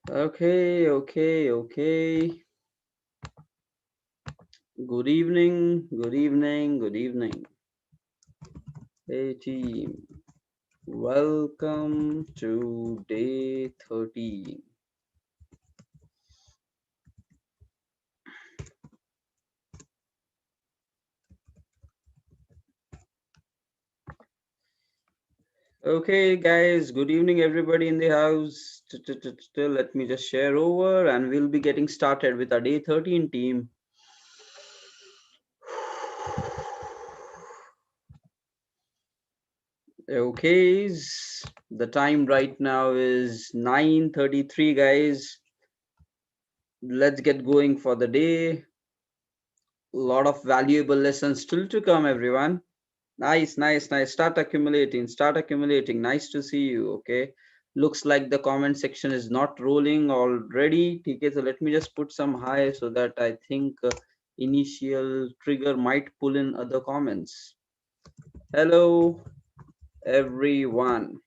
Okay. Good evening, good evening, good evening. Hey team, welcome to day 13. Okay, guys, good evening, everybody in the house. Let me just share over and we'll be getting started with our day 13 team. Okay, the time right now is 9:33, guys. Let's get going for the day. A lot of valuable lessons still to come, everyone. Nice. Start accumulating. Nice to see you. Okay. Looks like the comment section is not rolling already. Okay, so let me just put some high so that I think initial trigger might pull in other comments. Hello, everyone.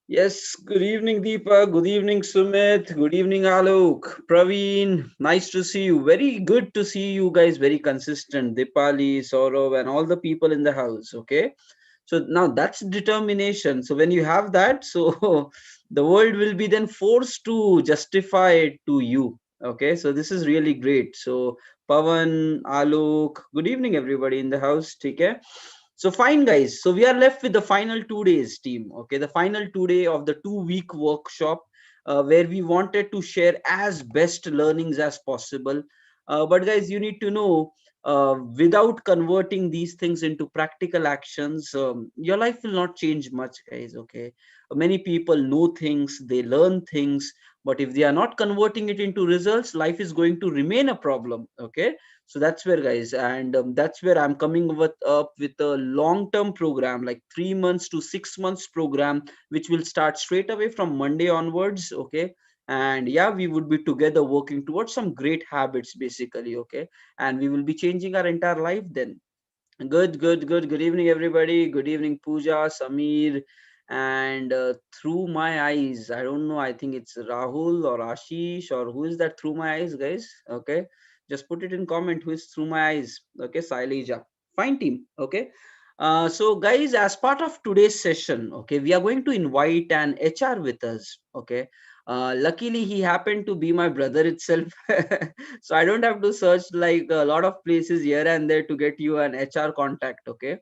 Yes, good evening, Deepa. Good evening, Sumit. Good evening, Alok. Praveen, nice to see you. Very good to see you guys. Very consistent. Dipali, Saurav, and all the people in the house. Okay. So now that's determination. So when you have that, so the world will be then forced to justify it to you. Okay. So this is really great. So Pavan, Alok, good evening, everybody in the house. Take care. So fine, guys. So we are left with the final 2 days, team. Okay, the final 2 day of the 2 week workshop, where we wanted to share as best learnings as possible. But guys, you need to know, without converting these things into practical actions, your life will not change much, guys. Okay, many people know things, they learn things, but if they are not converting it into results, life is going to remain a problem. Okay, so that's where, guys, and that's where I'm coming up with a long term program, like 3 months to 6 months program, which will start straight away from Monday onwards. Okay, and yeah, we would be together working towards some great habits, basically. Okay, and we will be changing our entire life then. Good evening, everybody. Good evening, Pooja, Samir, and through my eyes, I don't know, I think it's Rahul or Ashish, or who is that through my eyes, guys? Okay, just put it in comment who is through my eyes. Okay, Saileja. Fine, team. Okay. So guys, as part of today's session, okay, we are going to invite an HR with us. Okay. Luckily he happened to be my brother itself. So I don't have to search like a lot of places here and there to get you an HR contact. Okay.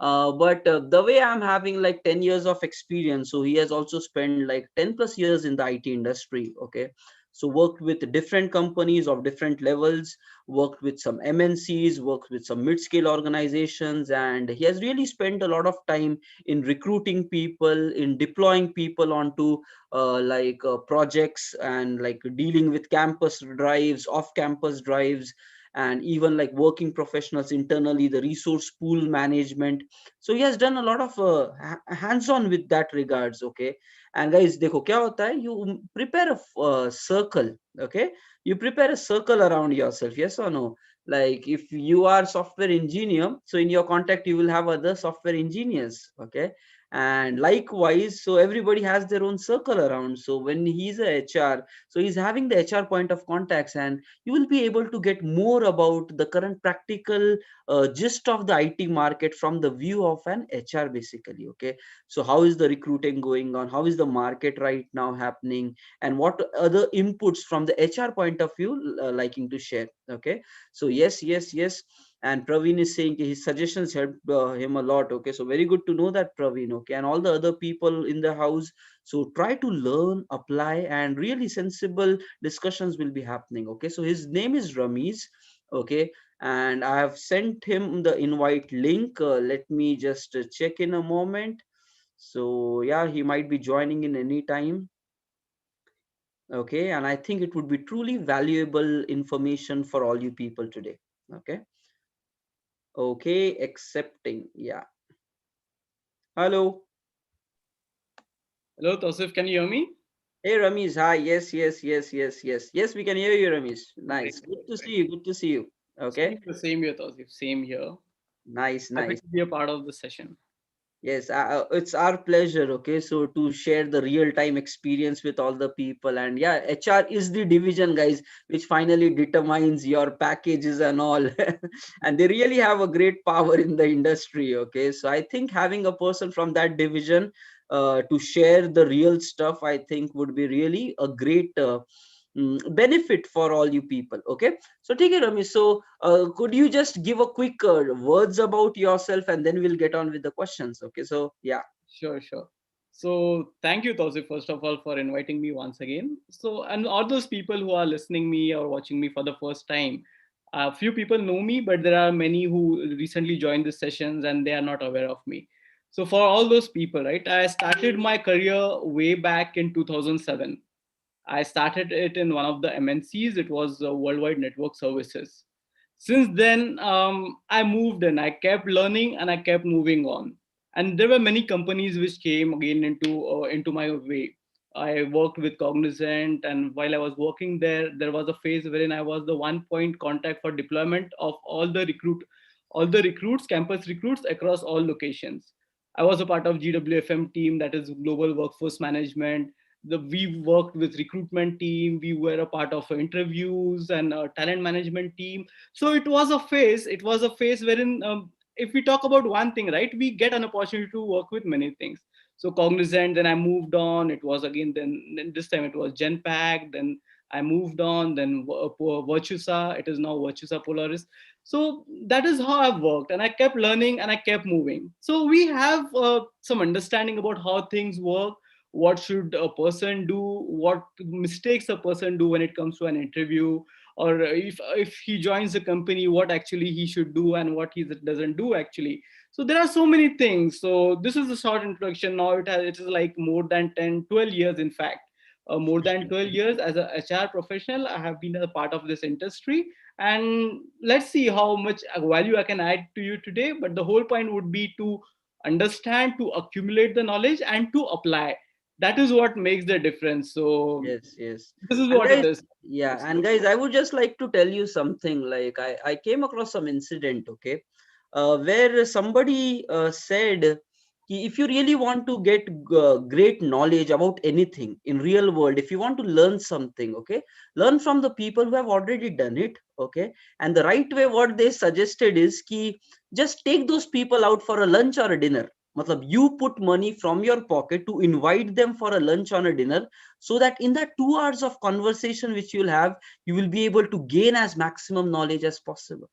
But the way I'm having like 10 years of experience, so he has also spent like 10 plus years in the IT industry. Okay, so worked with different companies of different levels, worked with some MNCs, worked with some mid-scale organizations, and he has really spent a lot of time in recruiting people, in deploying people onto projects, and like dealing with campus drives, off-campus drives, and even like working professionals internally, the resource pool management. So he has done a lot of hands-on with that regards. Okay, and guys, देखो क्या होता है, you prepare a circle. Okay, you prepare a circle around yourself, yes or no? Like if you are software engineer, so in your contact you will have other software engineers. Okay, and likewise, so everybody has their own circle around. So when he's a HR, so he's having the HR point of contacts, and you will be able to get more about the current practical gist of the IT market from the view of an HR, basically. Okay, so how is the recruiting going on, how is the market right now happening, and what other inputs from the HR point of view liking to share. Okay, so yes, and Praveen is saying his suggestions helped him a lot. Okay, so very good to know that, Praveen. Okay, and all the other people in the house, so try to learn, apply, and really sensible discussions will be happening. Okay, so his name is Ramiz. Okay, and I have sent him the invite link. Let me just check in a moment. So yeah, he might be joining in any time. Okay, and I think it would be truly valuable information for all you people today. Okay. Okay, accepting. Yeah. Hello. Hello, Tosif, can you hear me? Hey, Ramesh. Hi. Yes, we can hear you, Ramesh. Great, Nice. Good great, to great. see you. Good to see you. Okay. Same here, Tosif. Same here. Nice, Happy nice. to be a part of the session. Yes, it's our pleasure. Okay, so to share the real time experience with all the people, and yeah, HR is the division, guys, which finally determines your packages and all, and they really have a great power in the industry. Okay, so I think having a person from that division to share the real stuff, I think would be really a great benefit for all you people. Okay, so take it, Ramesh. So could you just give a quick words about yourself, and then we'll get on with the questions. Okay, so yeah. Sure, sure. So thank you, Tausif, first of all, for inviting me once again. So, and all those people who are listening me or watching me for the first time, a few people know me, but there are many who recently joined the sessions and they are not aware of me. So for all those people, right, I started my career way back in 2007. I started it in one of the MNCs. It was Worldwide Network Services. Since then, I moved and I kept learning and I kept moving on. And there were many companies which came again into my way. I worked with Cognizant, and while I was working there, there was a phase wherein I was the one point contact for deployment of all the recruits, campus recruits across all locations. I was a part of GWFM team, that is Global Workforce Management. We worked with recruitment team, we were a part of interviews and a talent management team. So it was a phase wherein, if we talk about one thing, right, we get an opportunity to work with many things. So Cognizant, then I moved on, it was again, then this time it was Genpact, then I moved on, then Virtusa, it is now Virtusa Polaris. So that is how I've worked, and I kept learning and I kept moving. So we have some understanding about how things work, what should a person do, what mistakes a person do when it comes to an interview, or if he joins the company, what actually he should do and what he doesn't do actually. So there are so many things. So this is a short introduction. Now it is like more than 10, 12 years, in fact. More than 12 years as a HR professional, I have been a part of this industry. And let's see how much value I can add to you today. But the whole point would be to understand, to accumulate the knowledge, and to apply. That is what makes the difference. So Yes, yes. this is And what it guys, is. yeah, and guys, I would just like to tell you something. Like I came across some incident, okay, where somebody said, if you really want to get great knowledge about anything in real world, if you want to learn something, okay, learn from the people who have already done it, okay. And the right way, what they suggested is, ki just take those people out for a lunch or a dinner. Matlab, you put money from your pocket to invite them for a lunch or a dinner, so that in that 2 hours of conversation which you'll have, you will be able to gain as maximum knowledge as possible.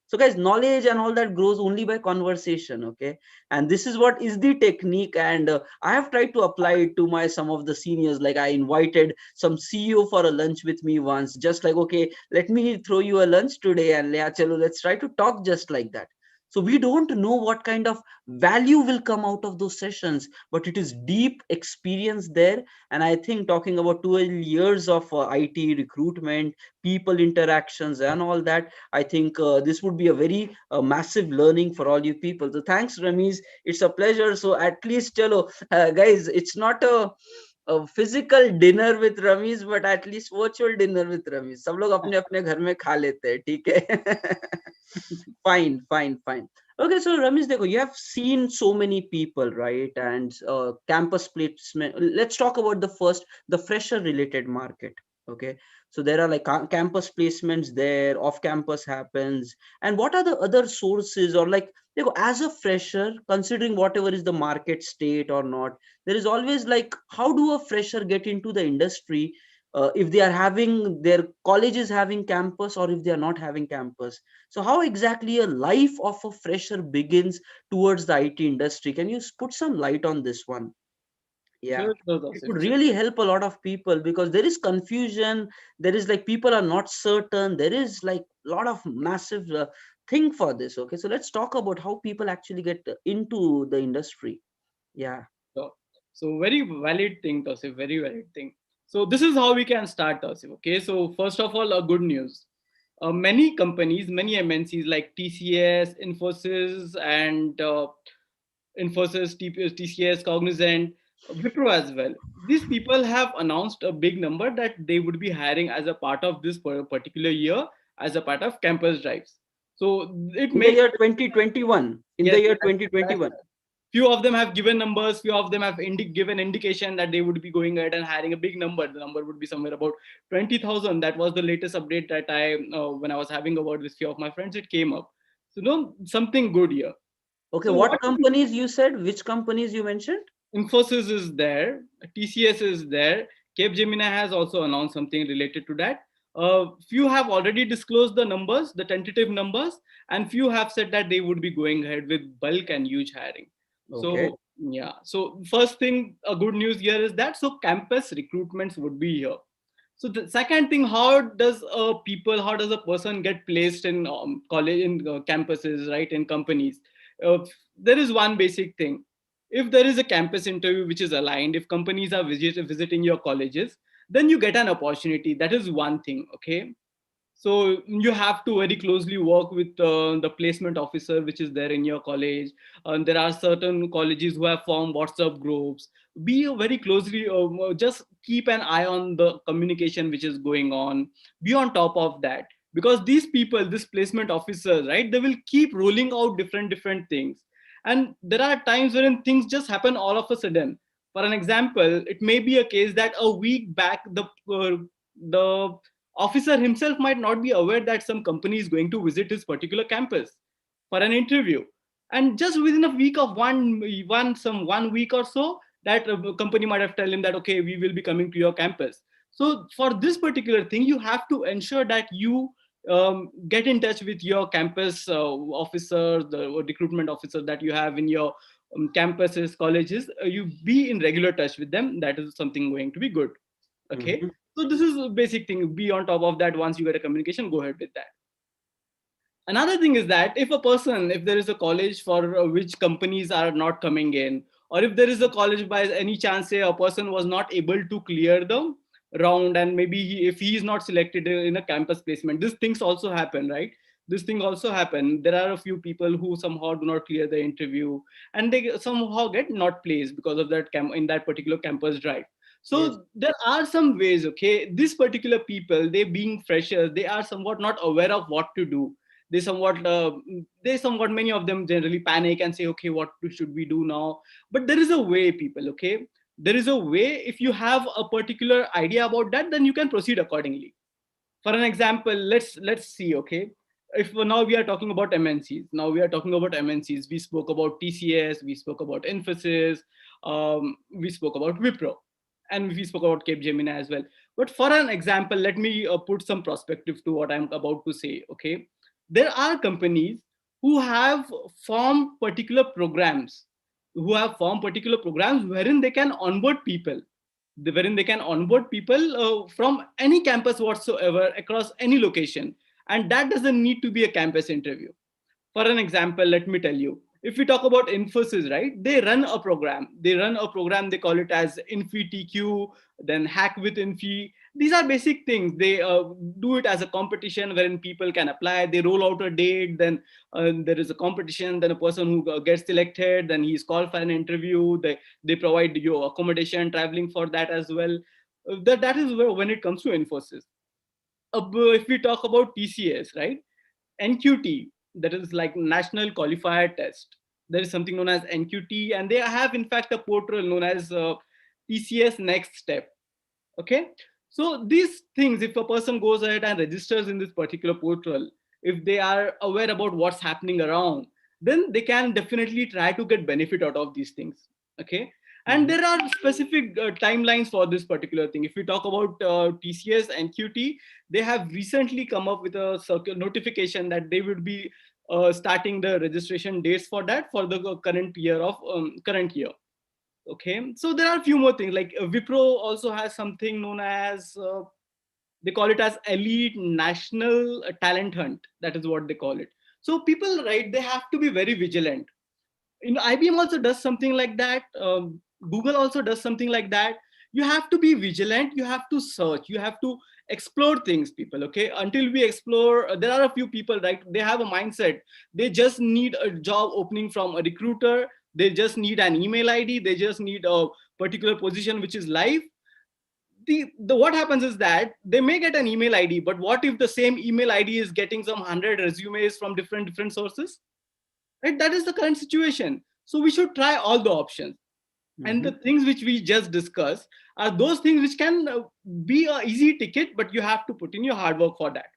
So guys, knowledge and all that grows only by conversation. Okay, and this is what is the technique, and I have tried to apply it to my some of the seniors. Like I invited some CEO for a lunch with me once, just like, okay, let me throw you a lunch today, and yeah, chalo, let's try to talk just like that. So we don't know what kind of value will come out of those sessions, but it is deep experience there. And I think talking about 12 years of IT recruitment, people interactions and all that, I think this would be a very massive learning for all you people. So thanks, Ramesh. It's a pleasure. So at least, chalo, guys, it's not a physical dinner with Ramesh, but at least virtual dinner with Ramesh. सब लोग अपने अपने घर में खा लेते हैं, ठीक है? Fine, fine, fine. Okay, so Ramesh, देखो, you have seen so many people, right? And campus placement. Let's talk about the first, the fresher related market. Okay, so there are like campus placements there, off campus happens, and what are the other sources, or like, देखो, as a fresher, considering whatever is the market state or not, there is always like, how do a fresher get into the industry? If they are having their colleges having campus, or if they are not having campus, so how exactly a life of a fresher begins towards the IT industry? Can you put some light on this one? Yeah, Sure, sure, it Tausif, would sure. really help a lot of people, because there is confusion. There is like people are not certain. There is like a lot of massive thing for this. Okay, so let's talk about how people actually get into the industry. Yeah. Sure. So very valid thing, Tausif, very valid thing. So this is how we can start, Tausif. Okay, so first of all, a good news. Many companies, many MNCs like TCS, Infosys, and Infosys, TCS, Cognizant, Wipro as well. These people have announced a big number that they would be hiring as a part of this particular year, as a part of campus drives. So it In the makes, year 2021. In yes, the year that's 2021. Few of them have given numbers, few of them have given indication that they would be going ahead and hiring a big number. The number would be somewhere about 20,000. That was the latest update that I when I was having a word with few of my friends, it came up. So no, something good here. Okay, So what what companies you said? Which companies you mentioned? Infosys is there, TCS is there, Capgemini has also announced something related to that. Few have already disclosed the numbers, the tentative numbers, and few have said that they would be going ahead with bulk and huge hiring. Okay. So yeah, so first thing, a good news here is that so campus recruitments would be here. So the second thing, how does a person get placed in college, in campuses, right, in companies? Uh, there is one basic thing. If there is a campus interview which is aligned, if companies are visiting your colleges, then you get an opportunity. That is one thing, okay? So you have to very closely work with the placement officer which is there in your college. There are certain colleges who have formed WhatsApp groups. Be very closely, just keep an eye on the communication which is going on. Be on top of that, because these people, this placement officers, right, they will keep rolling out different things. And there are times when things just happen all of a sudden. For an example, it may be a case that a week back the officer himself might not be aware that some company is going to visit his particular campus for an interview, and just within a week of one week or so, that company might have told him that okay, we will be coming to your campus. So for this particular thing, you have to ensure that you get in touch with your campus officers, the recruitment officer that you have in your campuses, colleges. You be in regular touch with them. That is something going to be good. Okay, Mm-hmm. so this is a basic thing. Be on top of that. Once you get a communication, go ahead with that. Another thing is that if there is a college for which companies are not coming in, or if there is a college by any chance, say a person was not able to clear the round, and maybe if he is not selected in a campus placement, these things also happen, right? This thing also happen. There are a few people who somehow do not clear the interview, and they somehow get not placed because of that in that particular campus drive. Yes. So there are some ways, okay, these particular people, they being freshers, they are somewhat not aware of what to do. They somewhat many of them generally panic and say, okay, what should we do now? But there is a way, people, okay? There is a way. If you have a particular idea about that, then you can proceed accordingly. For an example, let's see, okay? If now we are talking about MNCs, we spoke about TCS, we spoke about Infosys, we spoke about Wipro, and we spoke about Capgemini as well. But for an example, let me put some perspective to what I'm about to say, okay? There are companies who have formed particular programs, wherein they can onboard people, from any campus whatsoever across any location, and that doesn't need to be a campus interview. For an example, let me tell you, if we talk about Infosys, right, they run a program, they call it as InfiTQ, then Hack with Infi. These are basic things. They do it as a competition wherein people can apply. They roll out a date, then there is a competition, then a person who gets selected, then he's called for an interview. They provide you accommodation, traveling for that as well. That is where, when it comes to Infosys. If we talk about TCS, right, NQT, that is like National Qualifier Test. There is something known as NQT, and they have, in fact, a portal known as TCS Next Step. Okay, so these things, if a person goes ahead and registers in this particular portal, if they are aware about what's happening around, then they can definitely try to get benefit out of these things. Okay, and Mm-hmm. there are specific timelines for this particular thing. If we talk about TCS and QT, they have recently come up with a circular notification that they would be starting the registration dates for that for the current year. Okay, so there are a few more things, like Wipro also has something known as they call it as Elite National Talent Hunt. That is what they call it. So people, right, they have to be very vigilant. IBM also does something like that. Google also does something like that. You have to be vigilant, you have to search, you have to explore things, people. Okay, until we explore, there are a few people, right, they have a mindset, they just need a job opening from a recruiter, they just need an email ID, they just need a particular position which is live. The what happens is that they may get an email ID, but what if the same email ID is getting some 100 resumes from different sources? Right, that is the current situation. So we should try all the options. And the Hmm. things which we just discussed are those things which can be a easy ticket, but you have to put in your hard work for that.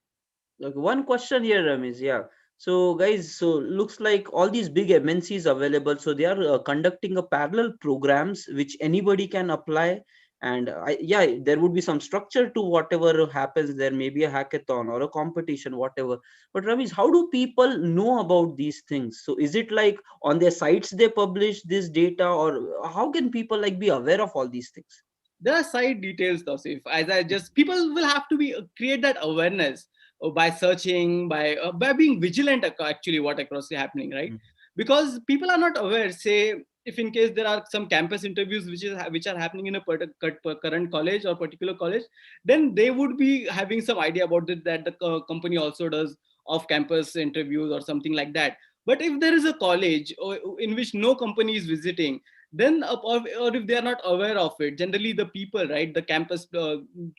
Like one question here, Ramesh. Yeah. So, guys, so looks like all these big MNCs available. So they are conducting a parallel programs which anybody can apply. And yeah, there would be some structure to whatever happens. There may be a hackathon or a competition, whatever. But Ramesh, how do people know about these things? So is it like on their sites they publish this data, or how can people like be aware of all these things? There are side details though. If as I just people will have to be create that awareness by searching, by being vigilant actually what across is happening, right? Because people are not aware. Say if in case there are some campus interviews which are happening in a current college or particular college, then they would be having some idea about it, that the company also does off campus interviews or something like that. But if there is a college in which no company is visiting, then or if they are not aware of it, generally the people, right, the campus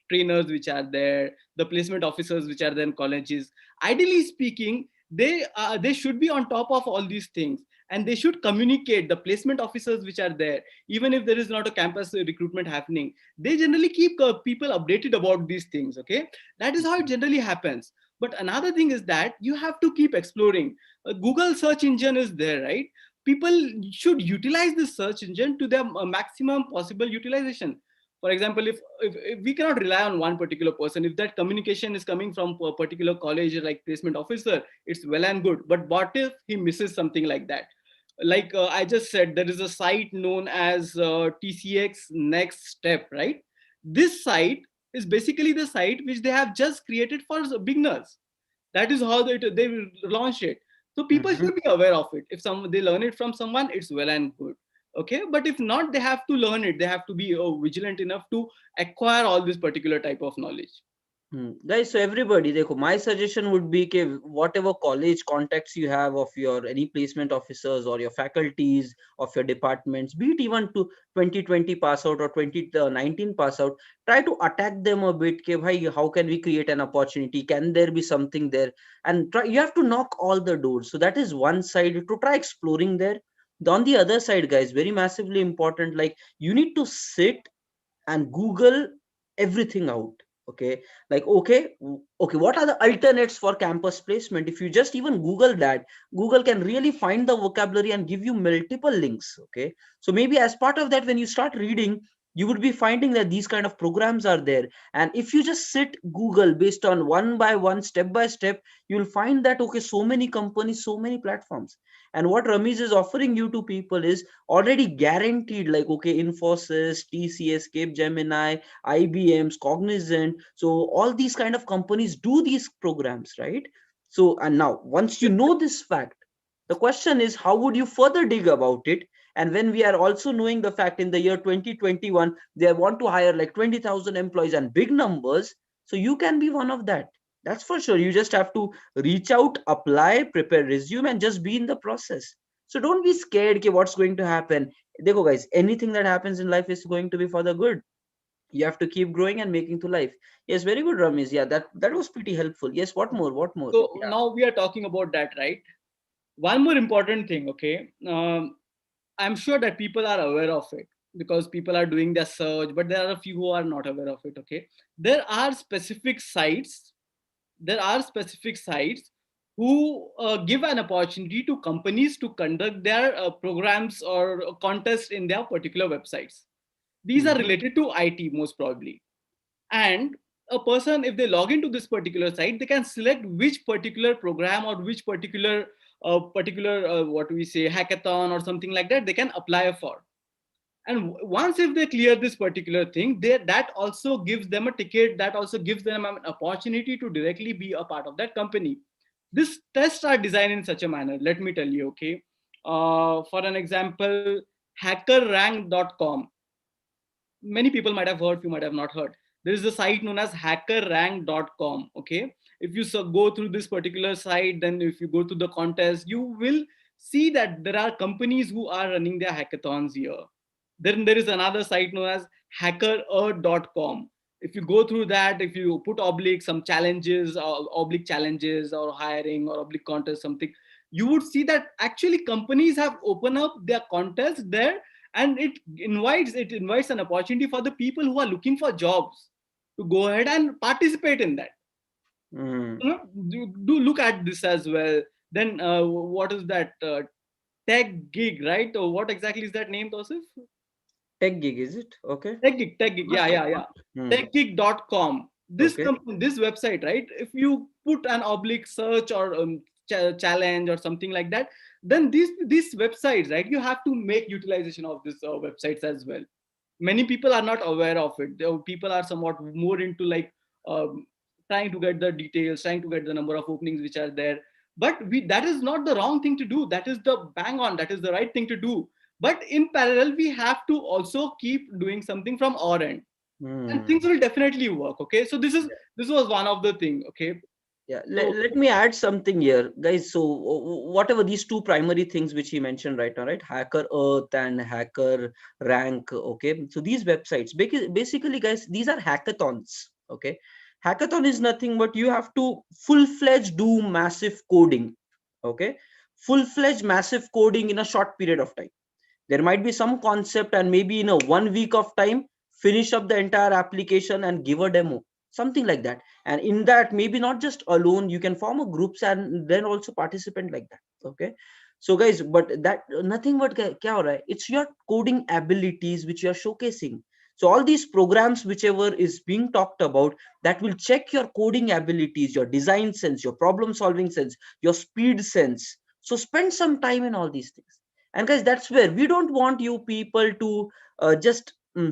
trainers which are there, the placement officers which are there in colleges, ideally speaking, they should be on top of all these things, and they should communicate. The placement officers which are there, even if there is not a campus recruitment happening, they generally keep people updated about these things. Okay, that is how it generally happens. But another thing is that you have to keep exploring. Google search engine is there, right? People should utilize this search engine to their maximum possible utilization. For example, if we cannot rely on one particular person, if that communication is coming from a particular college like placement officer, it's well and good. But what if he misses something like that? Like I just said, there is a site known as TCX Next Step, right? This site is basically the site which they have just created for beginners. That is how they will launch it. So people Mm-hmm. should be aware of it. If some they learn it from someone, it's well and good. Okay, but if not, they have to learn it. They have to be vigilant enough to acquire all this particular type of knowledge. Guys, so everybody, देखो, my suggestion would be कि whatever college contacts you have of your any placement officers or your faculties of your departments, be it even to 2020 pass out or 2019 pass out, try to attack them a bit. कि भाई, how can we create an opportunity? Can there be something there? And try, you have to knock all the doors. So that is one side to try exploring there. On the other side, guys, very massively important. Like you need to sit and Google everything out. Okay, like okay, what are the alternates for campus placement? If you just even Google that, Google can really find the vocabulary and give you multiple links. Okay, so maybe as part of that, when you start reading, you would be finding that these kind of programs are there. And if you just sit Google based on one by one, step by step, you'll find that okay, so many companies, so many platforms. And what Ramesh is offering you to people is already guaranteed, like okay, Infosys, TCS, Capgemini, IBM's, Cognizant. So all these kind of companies do these programs, right? So and now once you know this fact, the question is how would you further dig about it? And when we are also knowing the fact in the year 2021 they want to hire like 20,000 employees and big numbers, so you can be one of that. That's for sure. You just have to reach out, apply, prepare resume, and just be in the process. So don't be scared कि what's going to happen. Dekho guys, anything that happens in life is going to be for the good. You have to keep growing and making to life. Yes, very good, Ramesh. Yeah, that was pretty helpful. Yes, what more? What more? So Yeah. now we are talking about that, right? One more important thing, okay? I'm sure that people are aware of it because people are doing their search, but there are a few who are not aware of it. Okay, there are specific sites. There are specific sites who give an opportunity to companies to conduct their programs or contests in their particular websites. These are Mm-hmm. related to IT most probably. And a person, if they log into this particular site, they can select which particular program or which particular what we say hackathon or something like that they can apply for. And once if they clear this particular thing, that also gives them a ticket, that also gives them an opportunity to directly be a part of that company. These tests are designed in such a manner, let me tell you. Okay, for an example, hackerrank.com, many people might have heard, you might have not heard. There is a site known as hackerrank.com. Okay, if you go through this particular site, then if you go to the contest, you will see that there are companies who are running their hackathons here. Then there is another site known as hacker.com. If you go through that, if you put oblique some challenges or oblique challenges or hiring or oblique contest something, you would see that actually companies have opened up their contest there, and it invites an opportunity for the people who are looking for jobs to go ahead and participate in that. Mm. Do look at this as well. Then what is that tech gig, right? Or what exactly is that name, Tosif? Tech gig, is it? Okay. Tech gig, Not, yeah, yeah, yeah. not. Hmm. Techgig.com. This Okay. company, this website, right? If you put an oblique search or challenge or something like that, then these websites, right? You have to make utilization of these websites as well. Many people are not aware of it. People are somewhat more into like um, trying to get the details, trying to get the number of openings which are there. But that is not the wrong thing to do. That is the bang on. That is the right thing to do. But in parallel, we have to also keep doing something from our end, and Hmm. things will definitely work. Okay, so this was one of the thing. Okay, Yeah, so let me add something here, guys. So, whatever these two primary things which he mentioned right now, right? Hacker Earth and Hacker Rank. Okay, so these websites, basically, guys, these are hackathons. Okay, hackathon is nothing but you have to full-fledged do massive coding. Okay, full-fledged massive coding in a short period of time. There might be some concept, and maybe in a 1 week of time, finish up the entire application and give a demo, something like that. And in that, maybe not just alone, you can form a groups and then also participate like that. Okay, so guys, but that nothing but kya ho raha hai? It's your coding abilities which you are showcasing. So all these programs whichever is being talked about, that will check your coding abilities, your design sense, your problem solving sense, your speed sense. So spend some time in all these things. And guys, that's where we don't want you people to just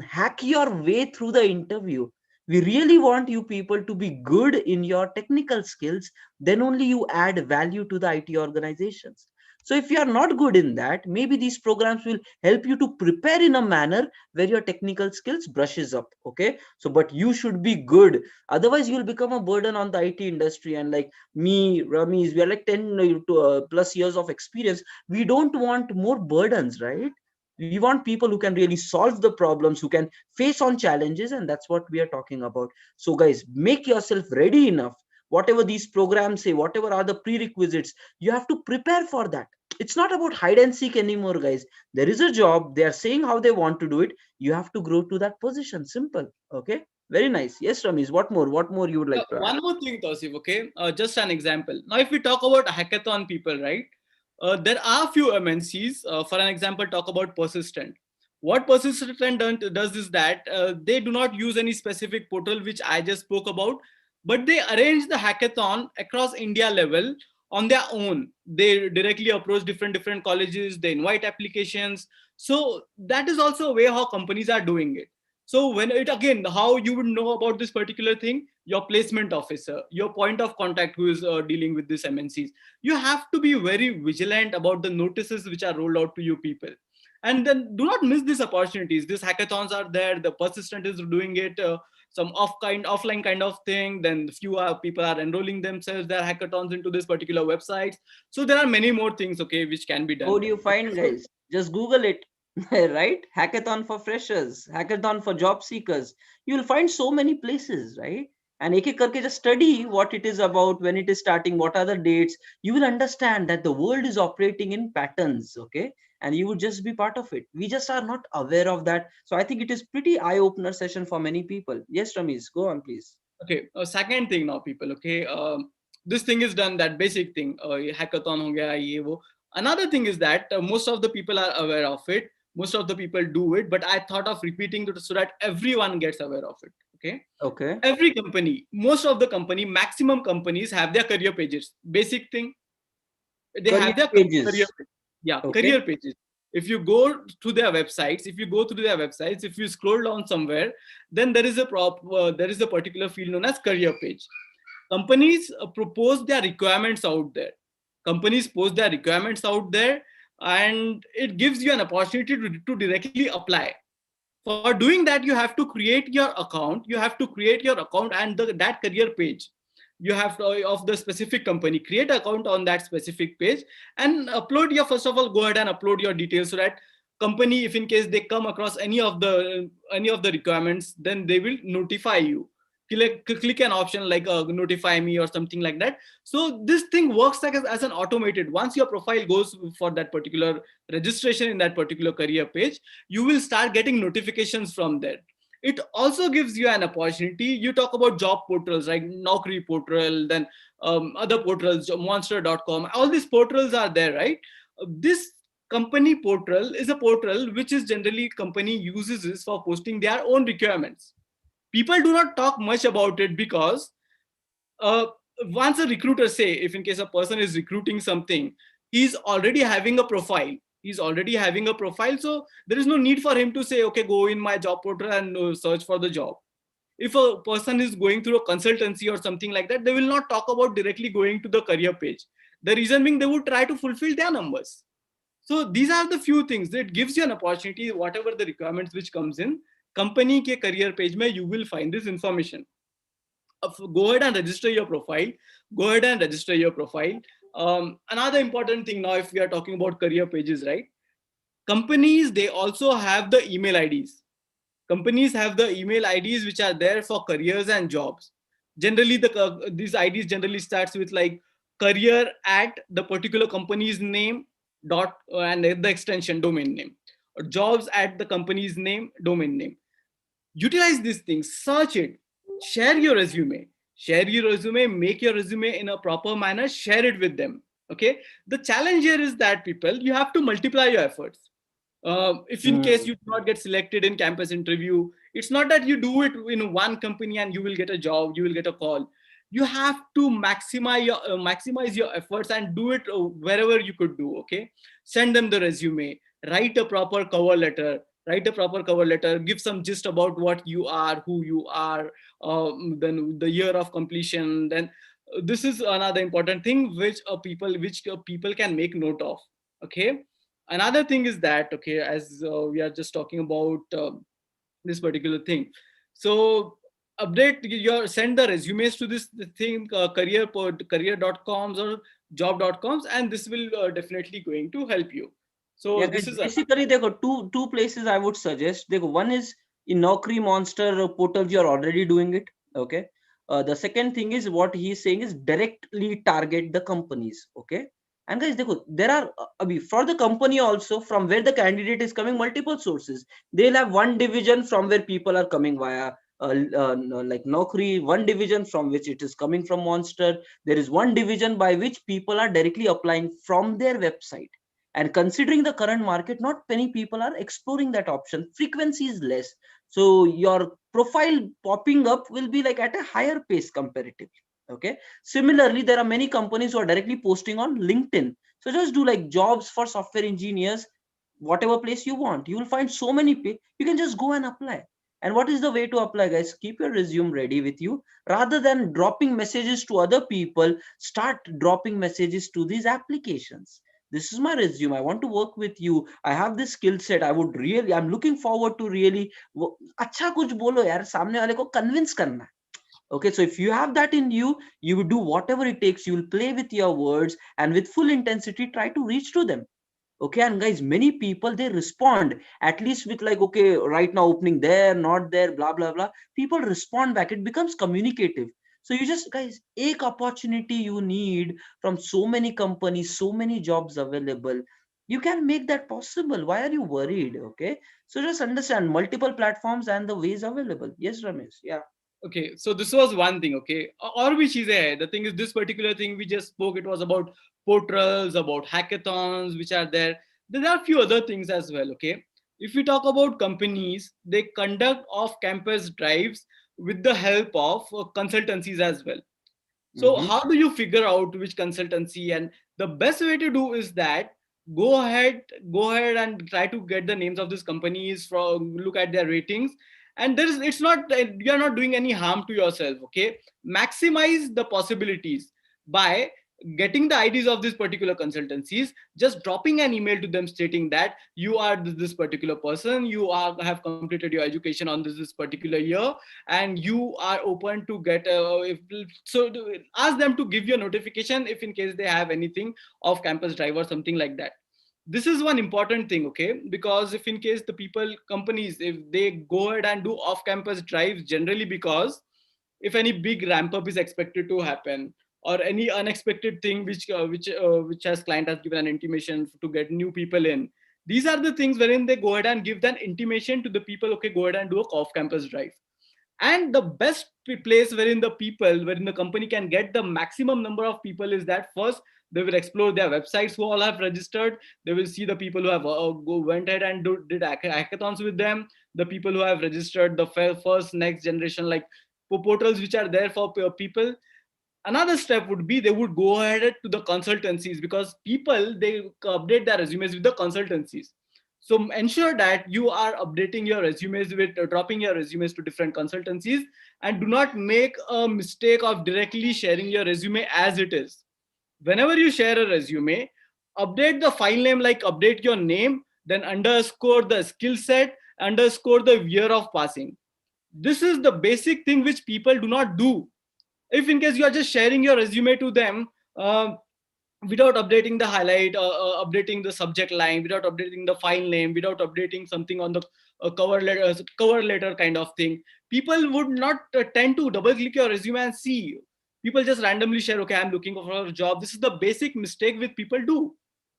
hack your way through the interview. We really want you people to be good in your technical skills. Then only you add value to the IT organizations. So if you are not good in that, maybe these programs will help you to prepare in a manner where your technical skills brushes up. Okay, so but you should be good, otherwise you will become a burden on the IT industry. And like me, Ramesh, we are like 10 to plus years of experience. We don't want more burdens, right? We want people who can really solve the problems, who can face on challenges, and that's what we are talking about. So guys, make yourself ready enough. Whatever these programs say, whatever are the prerequisites, you have to prepare for that. It's not about hide and seek anymore, guys. There is a job, they are saying how they want to do it. You have to grow to that position. Simple. Okay, very nice. Yes, Ramesh, what more you would like to add? one more thing, Tausif, okay? Just an example. Now, if we talk about hackathon people, right? There are few MNCs. For an example, talk about Persistent. What Persistent does is that they do not use any specific portal, which I just spoke about, but they arrange the hackathon across India level on their own. They directly approach different colleges. They invite applications. So that is also a way how companies are doing it. So when it again, how you would know about this particular thing, your placement officer, your point of contact who is dealing with this MNCs, you have to be very vigilant about the notices which are rolled out to you people. And then do not miss these opportunities. These hackathons are there. The Persistent is doing it. Some offline kind of thing. Then few people are enrolling themselves their hackathons into this particular websites. So there are many more things, okay, which can be How done. do you find, So guys? Just Google it, right? Hackathon for freshers, hackathon for job seekers. You will find so many places, right? And ek karke just study what it is about, when it is starting, what are the dates. You will understand that the world is operating in patterns, okay? And you would just be part of it. We just are not aware of that. So I think it is pretty eye-opener session for many people. Yes, Ramesh, go on, please. okay, second thing now, people. Okay, this thing is done. That basic thing, ये hackathon हो गया, ये वो. Another thing is that most of the people are aware of it. Most of the people do it, but I thought of repeating it so that everyone gets aware of it. Okay, Okay. every company, most of the company, maximum companies have their career pages. Basic thing, they Career have their career, pages. yeah, Okay. career pages. If you go to their websites, if you scroll down somewhere, then there is a particular field known as career page. Companies propose their requirements out there. Companies post their requirements out there, and it gives you an opportunity to directly apply. For doing that, you have to create your account. You have to create your account and that career page. You have to, of the specific company, create an account on that specific page and upload your, first of all, go ahead and upload your details so that company, if in case they come across any of the requirements, then they will notify you. Click an option like notify me or something like that. So this thing works like as an automated. Once your profile goes for that particular registration in that particular career page, you will start getting notifications from there. It also gives you an opportunity. You talk about job portals like Naukri portal, then other portals, monster.com, all these portals are there, right? This company portal is a portal which is generally company uses this for posting their own requirements. People do not talk much about it because uh, once a recruiter, say if in case a person is recruiting something, he's already having a profile. So there is no need for him to say, okay, go in my job portal and search for the job. If a person is going through a consultancy or something like that, they will not talk about directly going to the career page. The reason being, they would try to fulfill their numbers. So these are the few things that gives you an opportunity. Whatever the requirements which comes in company ke career page mein, you will find this information. Go ahead and register your profile. Another important thing now, if we are talking about career pages, right? Companies, they also have the email IDs. Companies have the email IDs which are there for careers and jobs. Generally these IDs generally starts with like career at the particular company's name dot and the extension domain name, or jobs at the company's name domain name. Utilize these things, search it, share your resume, make your resume in a proper manner, share it with them. Okay, the challenge here is that people, you have to multiply your efforts. If in case Mm. you do not get selected in campus interview, it's not that you do it in one company and you will get a job, you will get a call. You have to maximize your efforts and do it wherever you could do. Okay, send them the resume, write a proper cover letter, give some gist about what you are, who you are, then the year of completion. Then this is another important thing which people can make note of. Okay, another thing is that, okay, as we are just talking about this particular thing, so update your, send the resumes to this thing, career.coms or job.coms, and this will definitely going to help you. So Yeah, this guys. is Basically, there are two places I would suggest. There one is in Naukri Monster portals. You are already doing it. Okay. The second thing is what he's saying is directly target the companies. Okay. And guys, there are for the company also, from where the candidate is coming, multiple sources. They'll have one division from where people are coming via like Naukri, one division from which it is coming from Monster. There is one division by which people are directly applying from their website. And considering the current market, not many people are exploring that option. Frequency is less. So your profile popping up will be like at a higher pace comparatively. Okay. Similarly, there are many companies who are directly posting on LinkedIn. So just do like jobs for software engineers, whatever place you want. You will find so many people. You can just go and apply. And what is the way to apply, guys? Keep your resume ready with you. Rather than dropping messages to other people, start dropping messages to these applications. This is my resume, I want to work with you, I have this skill set, I'm looking forward to really अच्छा कुछ बोलो यार, सामने वाले को convince करना. Okay, so if you have that in you, you will do whatever it takes, you will play with your words and with full intensity try to reach to them. Okay, and guys, many people, they respond at least with like, okay, right now opening there, not there, blah blah blah. People respond back, it becomes communicative. So you just, guys, एक opportunity you need from so many companies, so many jobs available, you can make that possible. Why are you worried? Okay, so just understand multiple platforms and the ways available. Yes, Ramesh. Yeah. okay. So this was one thing. Okay, or which is a, the thing is, this particular thing we just spoke, it was about portals, about hackathons which are there. There are a few other things as well. Okay, if we talk about companies, they conduct off campus drives with the help of consultancies as well. So Mm-hmm. how do you figure out which consultancy? And the best way to do is that go ahead and try to get the names of these companies, from look at their ratings. And there is, it's not, you're not doing any harm to yourself. Okay, maximize the possibilities by getting the IDs of these particular consultancies, just dropping an email to them stating that you are this particular person, have completed your education on this particular year, and you are open to get ask them to give you a notification if in case they have anything off campus drive or something like that. This is one important thing, okay? Because if in case the people, companies, if they go ahead and do off campus drives, generally because if any big ramp up is expected to happen, or any unexpected thing which has client has given an intimation to get new people in, these are the things wherein they go ahead and give that intimation to the people, okay, go ahead and do a off campus drive. And the best place wherein the people, wherein the company can get the maximum number of people is that first they will explore their websites who all have registered. They will see the people who have went ahead and did hackathons with them, the people who have registered the first next generation like portals which are there for people. Another step would be they would go ahead to the consultancies, because people, they update their resumes with the consultancies. So ensure that you are updating your resumes with dropping your resumes to different consultancies, and do not make a mistake of directly sharing your resume as it is. Whenever you share a resume, update the file name, like update your name, then underscore the skill set, underscore the year of passing. This is the basic thing which people do not do. If in case you are just sharing your resume to them, without updating the highlight, updating the subject line, without updating the file name, without updating something on the cover letter kind of thing, people would not tend to double click your resume and see. People just randomly share, okay, I'm looking for a job. This is the basic mistake which people do.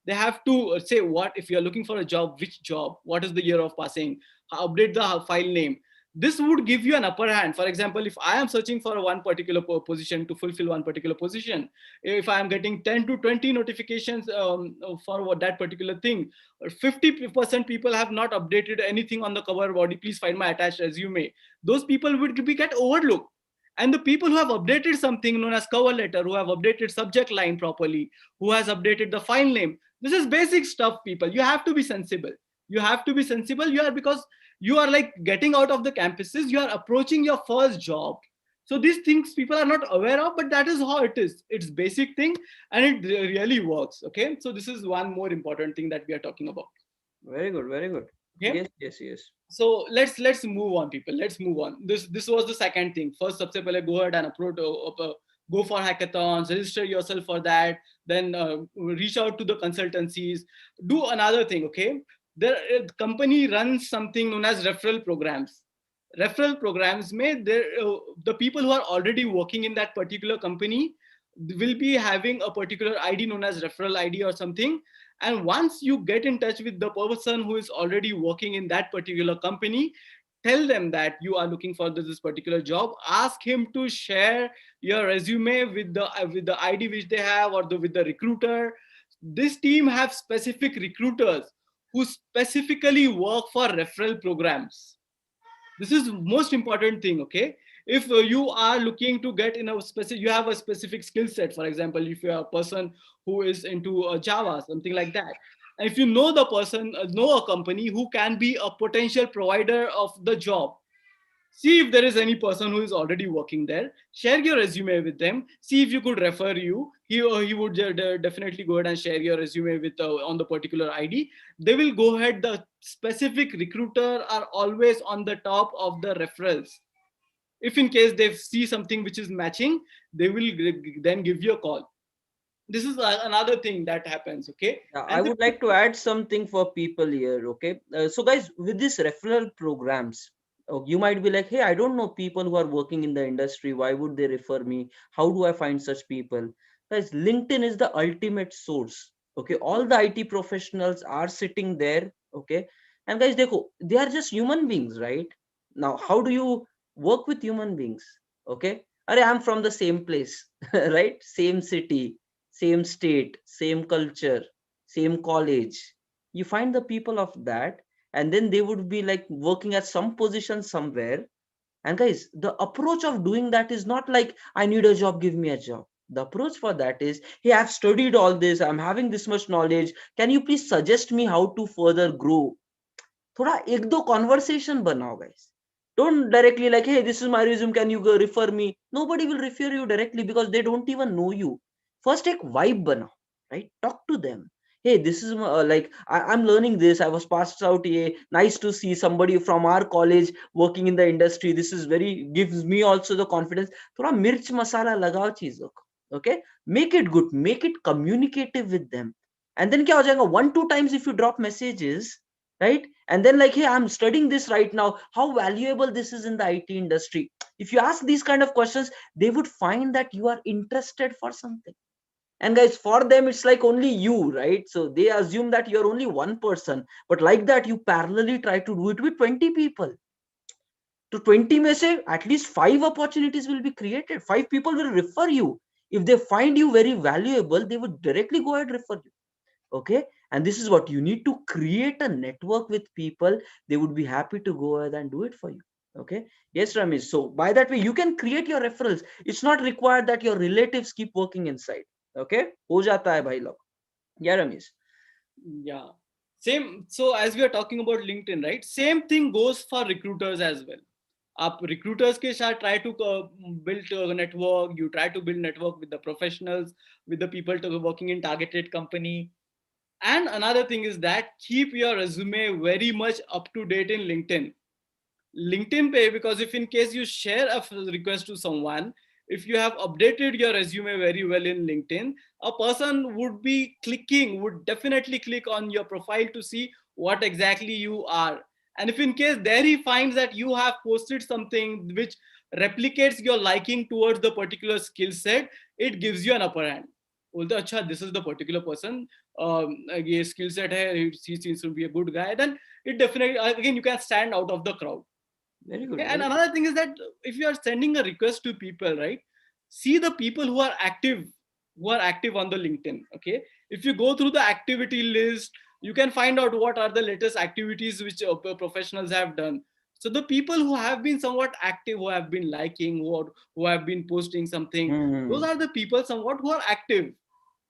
They have to say, what if you're looking for a job, which job, what is the year of passing, update the file name. This would give you an upper hand. For example, if I am searching for one particular position, to fulfill one particular position, if I am getting 10 to 20 notifications for that particular thing, 50% people have not updated anything on the cover body, please find my attached resume, those people would be get overlooked. And the people who have updated something known as cover letter, who have updated subject line properly, who has updated the file name, this is basic stuff. People, you have to be sensible. You have to be sensible. You are, because you are like getting out of the campuses, you are approaching your first job. So these things people are not aware of, but that is how it is. It's basic thing, and it really works. Okay, so this is one more important thing that we are talking about. Very good, very good. Okay, Yes, yes, yes. so let's move on, people. Let's move on. This was the second thing. First, सबसे पहले go ahead and approach, go for hackathons, register yourself for that. Then reach out to the consultancies. Do another thing. Okay, the company runs something known as referral programs. Referral programs may the people who are already working in that particular company will be having a particular ID known as referral ID or something. And once you get in touch with the person who is already working in that particular company, tell them that you are looking for this particular job. Ask him to share your resume with the ID which they have, or with the recruiter. This team have specific recruiters who specifically work for referral programs. This is most important thing. Okay, if you are looking to get in a specific, you have a specific skill set. For example, if you are a person who is into Java, something like that, and if you know the person, know a company who can be a potential provider of the job, see if there is any person who is already working there, share your resume with them, see if you could refer you. He would definitely go ahead and share your resume with on the particular ID. They will go ahead, the specific recruiter are always on the top of the referrals. If in case they see something which is matching, they will then give you a call. This is another thing that happens. Okay, Yeah, I and would like to add something for people here. Okay, so guys, with these referral programs, you might be like, hey, I don't know people who are working in the industry. Why would they refer me? How do I find such people? Guys, LinkedIn is the ultimate source. Okay, all the IT professionals are sitting there. Okay, and guys, they are just human beings, right? Now, how do you work with human beings? Okay, I'm from the same place, right? Same city, same state, same culture, same college. You find the people of that, and then they would be like working at some position somewhere. And guys, the approach of doing that is not like, I need a job, give me a job. The approach for that is, hey, I've studied all this, I'm having this much knowledge. Can you please suggest me how to further grow? थोड़ा एक दो conversation बनाओ guys. Don't directly like, hey, this is my resume, can you go refer me? Nobody will refer you directly because they don't even know you. First take vibe banao, right? Talk to them. Hey, this is like I'm learning this, I was passed out here, nice to see somebody from our college working in the industry. This is very, gives me also the confidence. थोड़ा मिर्च मसाला लगाओ चीजों को. Okay, make it good, make it communicative with them. And then क्या हो जाएगा, 1-2 times if you drop messages, right? And then like, hey, I'm studying this right now, how valuable this is in the IT industry. If you ask these kind of questions, they would find that you are interested for something. And guys, for them it's like only you, right? So they assume that you're only one person, but like that you parallelly try to do it with 20 people. To 20 may say at least 5 opportunities will be created, 5 people will refer you. If they find you very valuable, they would directly go ahead refer you. Okay, and this is what you need to create a network with people. They would be happy to go ahead and do it for you. Okay, yes Ramesh, so by that way you can create your referrals. It's not required that your relatives keep working inside. Okay, ho jata hai bhai log. Yeah Ramesh. Yeah. Same. So as we are talking about LinkedIn, right? Same thing goes for recruiters as well. आप recruiters के साथ try to build a network. You try to build network with the professionals, with the people working in targeted company. And another thing is that keep your resume very much up to date in LinkedIn pay, because if in case you share a request to someone, if you have updated your resume very well in LinkedIn, a person would be clicking, would definitely click on your profile to see what exactly you are. And if in case there he finds that you have posted something which replicates your liking towards the particular skill set, it gives you an upper hand. बोलते अच्छा this is the particular person, ये skill set है, he seems to be a good guy, then it definitely, again, you can stand out of the crowd. Very Okay? good, And very good. another thing is that if you are sending a request to people, right, see the people who are active on the LinkedIn. Okay, if you go through the activity list, you can find out what are the latest activities which professionals have done. So the people who have been somewhat active, who have been liking, who have been posting something, those Hmm. are the people somewhat who are active.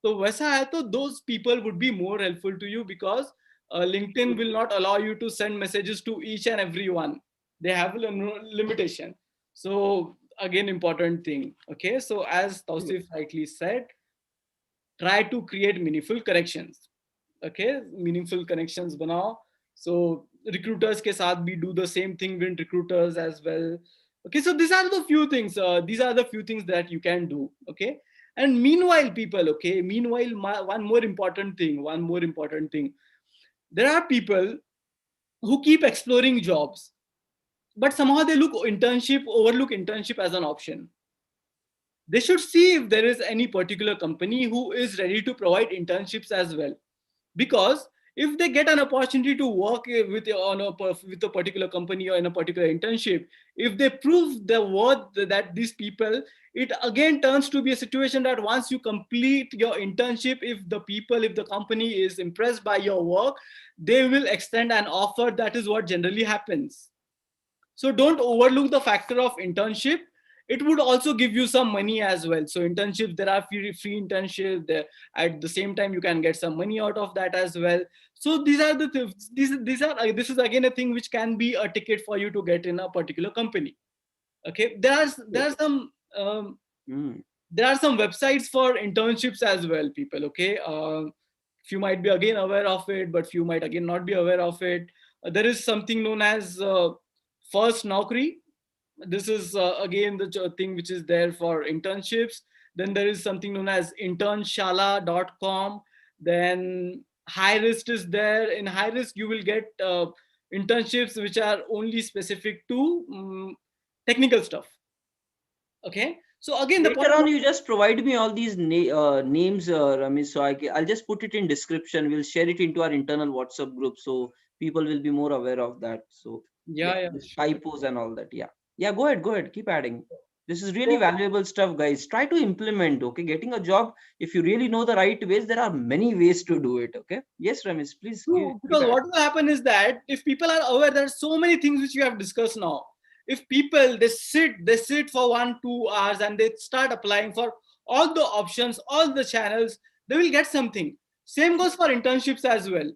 तो वैसा है तो those people would be more helpful to you, because LinkedIn will not allow you to send messages to each and every one. They have a limitation. So again, important thing. Okay, so as Tausif rightly said, try to create meaningful connections. Okay, meaningful connections banao. So recruiters ke saath bhi do the same thing with recruiters as well. Okay, so these are the few things, these are the few things that you can do. Okay, and meanwhile people, okay, meanwhile one more important thing, there are people who keep exploring jobs, but somehow they overlook internship as an option. They should see if there is any particular company who is ready to provide internships as well, because if they get an opportunity to work with a particular company or in a particular internship, if they prove the worth that these people, it again turns to be a situation that once you complete your internship, if the company is impressed by your work, they will extend an offer. That is what generally happens. So don't overlook the factor of internship. It would also give you some money as well. So internships, there are free internships there. At the same time, you can get some money out of that as well. So these are the this is again a thing which can be a ticket for you to get in a particular company. Okay, Hmm. there are some websites for internships as well, people. Okay, few might be again aware of it, but few might again not be aware of it. There is something known as First Naukri. This is again the thing which is there for internships. Then there is something known as internshala.com. Then High Risk is there. In High Risk you will get internships which are only specific to technical stuff. Okay, so again the Later point. on, you just provide me all these names, Ramesh. So I'll just put it in description. We'll share it into our internal WhatsApp group, so people will be more aware of that. So Yeah, yeah, yeah, this sure. typos and all that. Yeah, yeah. Go ahead. Keep adding. This is really So, valuable stuff, guys. Try to implement. Okay, getting a job. If you really know the right ways, there are many ways to do it. Okay. Yes, Ramesh. Please no, keep because adding. what will happen is that if people are aware, there are so many things which we have discussed now. If people they sit for 1 2 hours and they start applying for all the options, all the channels, they will get something. Same goes for internships as well.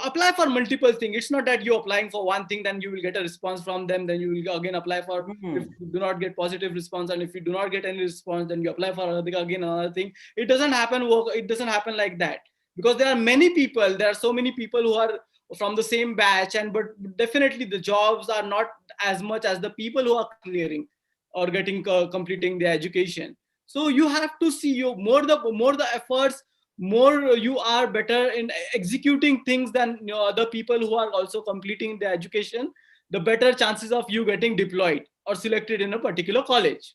Apply for multiple things. It's not that you're applying for one thing, then you will get a response from them, then you will again apply for. If Hmm. you do not get positive response, and if you do not get any response, then you apply for again another thing. It doesn't happen. It doesn't happen like that, because there are many people. There are so many people who are from the same batch, and but definitely the jobs are not as much as the people who are clearing or getting completing their education. So you have to see, you more the efforts, more you are better in executing things than other people who are also completing their education, the better chances of you getting deployed or selected in a particular college.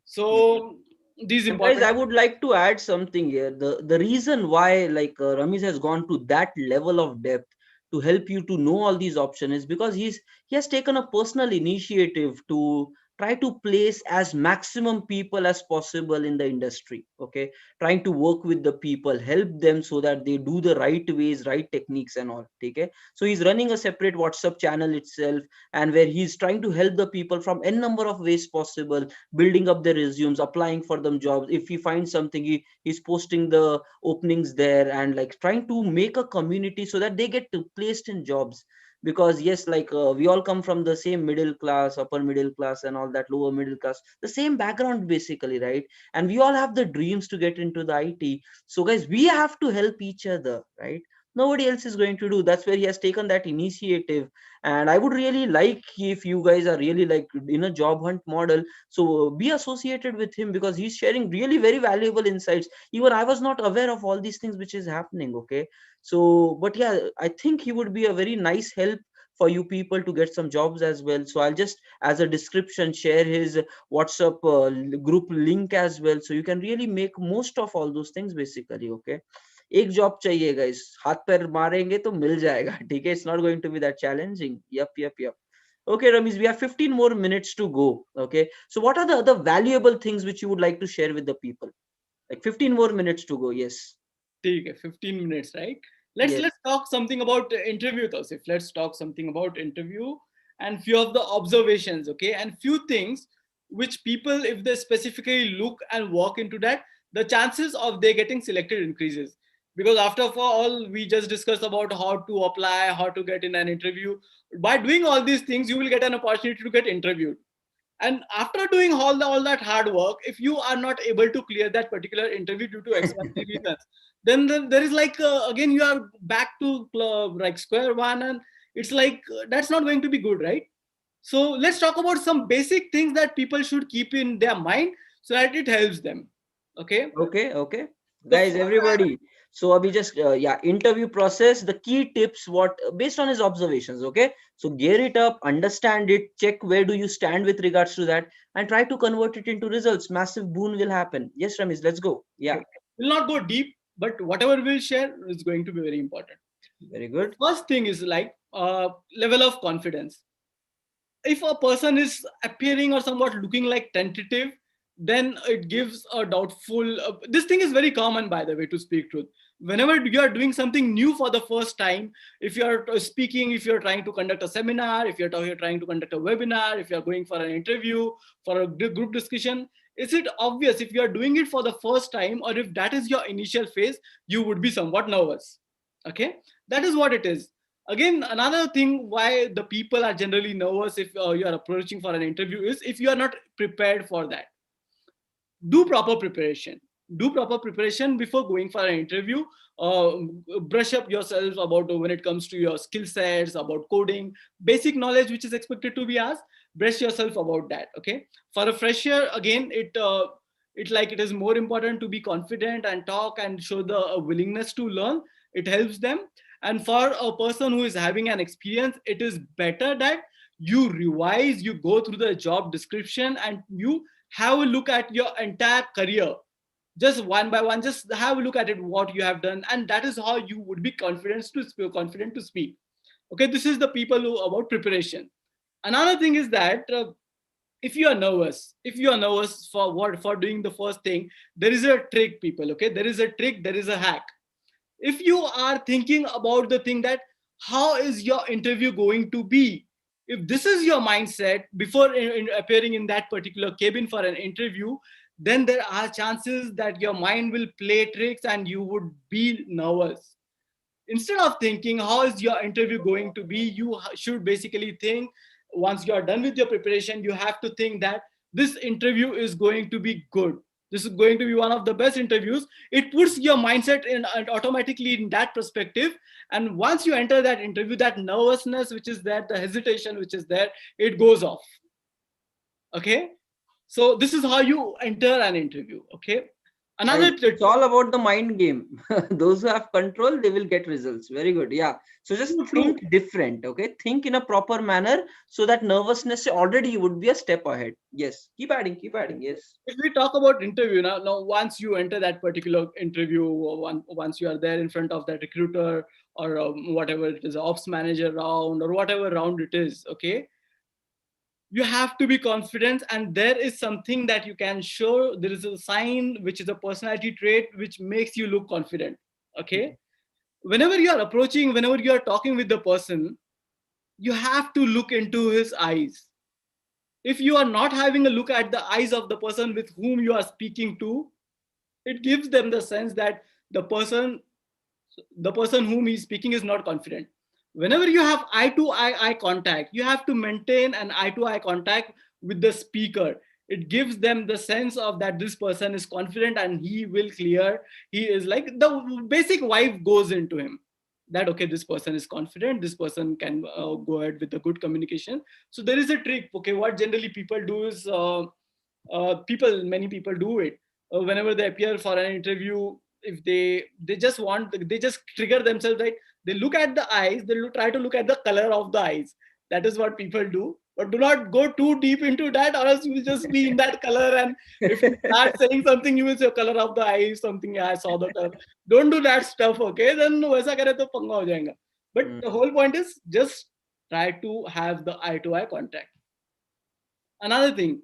So these And guys, important. I would like to add something here. The reason why Ramesh has gone to that level of depth to help you to know all these options is because he has taken a personal initiative to try to place as maximum people as possible in the industry. Okay, trying to work with the people, help them so that they do the right ways, right techniques, and all. Okay, so he's running a separate WhatsApp channel itself, and where he's trying to help the people from n number of ways possible, building up their resumes, applying for them jobs. If he finds something, he's posting the openings there, and like trying to make a community so that they get placed in jobs. Because yes, we all come from the same middle class, upper middle class, and all that lower middle class, the same background basically, right? And we all have the dreams to get into the IT. So guys, we have to help each other, right? Nobody else is going to do. That's where he has taken that initiative. And I would really like, if you guys are really like in a job hunt model, so be associated with him, because he's sharing really very valuable insights. Even I was not aware of all these things which is happening. Okay, so but yeah, I think he would be a very nice help for you people to get some jobs as well. So I'll just, as a description, share his WhatsApp group link as well, so you can really make most of all those things basically. Okay, एक job चाहिए guys, हाथ पैर मारेंगे तो मिल जाएगा, ठीक है? It's not going to be that challenging. Yep. Okay, Ramesh, we have 15 more minutes to go. Okay, so what are the other valuable things which you would like to share with the people? Like 15 more minutes to go. Yes. ठीक है, 15 minutes, right? Yes. Let's talk something about interview, Tausif. Let's talk something about interview and few of the observations, okay? And few things which people, if they specifically look and walk into that, the chances of they getting selected increases. Because after all, we just discussed about how to apply, how to get in an interview. By doing all these things, you will get an opportunity to get interviewed. And after doing all that hard work, if you are not able to clear that particular interview due to XYZ reasons, then there is like again you are back to like square one, and it's like that's not going to be good, right? So let's talk about some basic things that people should keep in their mind so that it helps them. Okay. Okay. The Guys, first, everybody. So Abhi, just yeah, interview process, the key tips, what based on his observations. Okay, so gear it up, understand it, check where do you stand with regards to that, and try to convert it into results. Massive boon will happen. Yes, Ramesh, let's go. Yeah, okay, will not go deep, but whatever we'll share is going to be very important. very The good. first thing is like level of confidence. If a person is appearing or somewhat looking like tentative, then it gives a doubtful this thing is very common, by the way, to speak truth. Whenever you are doing something new for the first time, if you are speaking, if you're trying to conduct a seminar, if you're trying to conduct a webinar, if you're going for an interview, for a group discussion, is it obvious if you are doing it for the first time, or if that is your initial phase, you would be somewhat nervous. Okay, that is what it is. Again, another thing why the people are generally nervous if you are approaching for an interview is if you are not prepared for that. Do proper preparation. Do proper preparation before going for an interview. uh, Brush up yourself about when it comes to your skill sets, about coding, basic knowledge which is expected to be asked. Brush yourself about that. Okay, for a fresher, again, it is more important to be confident and talk and show the willingness to learn. It helps them. And for a person who is having an experience, it is better that you revise, you go through the job description, and you have a look at your entire career, just one by one. Just have a look at it, what you have done, and that is how you would be confident to speak. Okay, this is the people who about preparation. Another thing is that if you are nervous for what for doing the first thing, there is a trick, people. Okay, there is a trick, there is a hack. If you are thinking about the thing that how is your interview going to be, if this is your mindset before appearing in that particular cabin for an interview, then there are chances that your mind will play tricks and you would be nervous. Instead of thinking how is your interview going to be, you should basically think, once you are done with your preparation, you have to think that this interview is going to be good, this is going to be one of the best interviews. It puts your mindset in automatically in that perspective. And once you enter that interview, that nervousness which is there, the hesitation which is there, it goes off. Okay, so this is how you enter an interview. Okay, Another Right. It's all about the mind game. Those who have control, they will get results. Very good. Yeah. So just true, true. think different. Okay. Think in a proper manner so that nervousness already would be a step ahead. Yes. Keep adding. Keep adding. Yes. If we talk about interview now, once you enter that particular interview, or once you are there in front of that recruiter, or whatever it is, ops manager round, or whatever round it is, okay, you have to be confident, and there is something that you can show. There is a sign which is a personality trait which makes you look confident. Okay, whenever you are approaching, whenever you are talking with the person, you have to look into his eyes. If you are not having a look at the eyes of the person with whom you are speaking to, it gives them the sense that the person the person whom he's speaking is not confident. Whenever you have eye to eye contact, you have to maintain an eye to eye contact with the speaker. It gives them the sense of that this person is confident and he will clear. He is like, the basic vibe goes into him, that okay, this person is confident, this person can go ahead with the good communication. So there is a trick. Okay, what generally people do is, many people do it. Whenever they appear for an interview, if they just trigger themselves, right? They look at the eyes, try to look at the color of the eyes. That is what people do, but do not go too deep into that, or else you will just be in that color. And if you start saying something, you will say color of the eyes, something, yeah, I saw the color. Don't do that stuff, okay? Then वैसा करे तो पंगा हो जाएगा. But the whole point is just try to have the eye to eye contact. Another thing,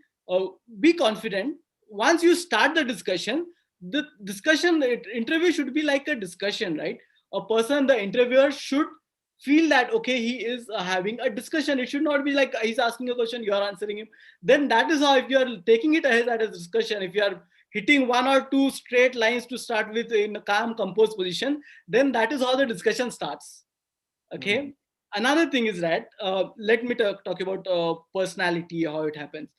be confident. Once you start the discussion, the interview should be like a discussion, right? A person, the interviewer should feel that okay, he is having a discussion. It should not be like he's asking a question, you are answering him. Then that is how, if you are taking it ahead as a discussion, if you are hitting one or two straight lines to start with in a calm composed position, then that is how the discussion starts. Okay. Another thing is that, let me talk about personality, how it happens.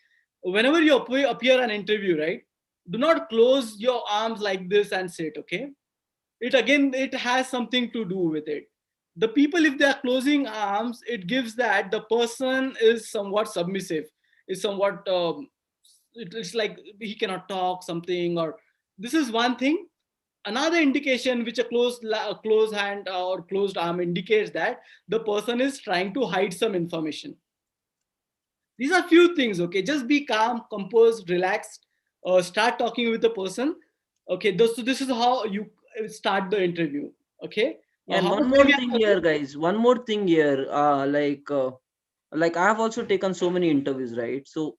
Whenever you appear an interview, right, do not close your arms like this and sit. Okay, it has something to do with it. The people, if they are closing arms, it gives that the person is somewhat submissive, is somewhat it's like he cannot talk something, or this is one thing. Another indication which a closed hand or closed arm indicates that the person is trying to hide some information. These are few things. Okay, just be calm, composed, relaxed, start talking with the person. Okay, so this is how you start the interview. Okay, And how one much more time you thing have? here, guys. One more thing here. Like I have also taken so many interviews, right? So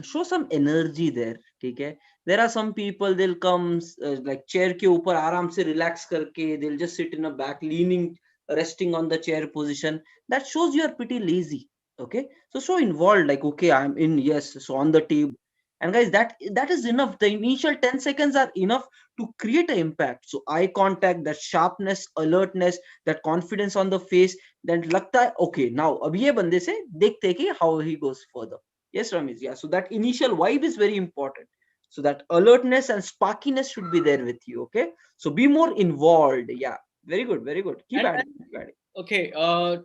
show some energy there. Okay, there are some people, they'll come like chair ke upar aaram se relax karke, they'll just sit in a back leaning, resting on the chair position. That shows you are pretty lazy. Okay, so show involved, like okay, I'm in, yes, so on the table. And guys, that is enough. The initial 10 seconds are enough to create an impact. So eye contact, that sharpness, alertness, that confidence on the face, then लगता है okay, now अब ये बंदे से देखते हैं कि how he goes further. Yes, Ramesh. Yeah. So that initial vibe is very important. So that alertness and sparkiness should be there with you. Okay. So be more involved. Yeah. Very good. Very good. Keep And adding. Keep adding. okay,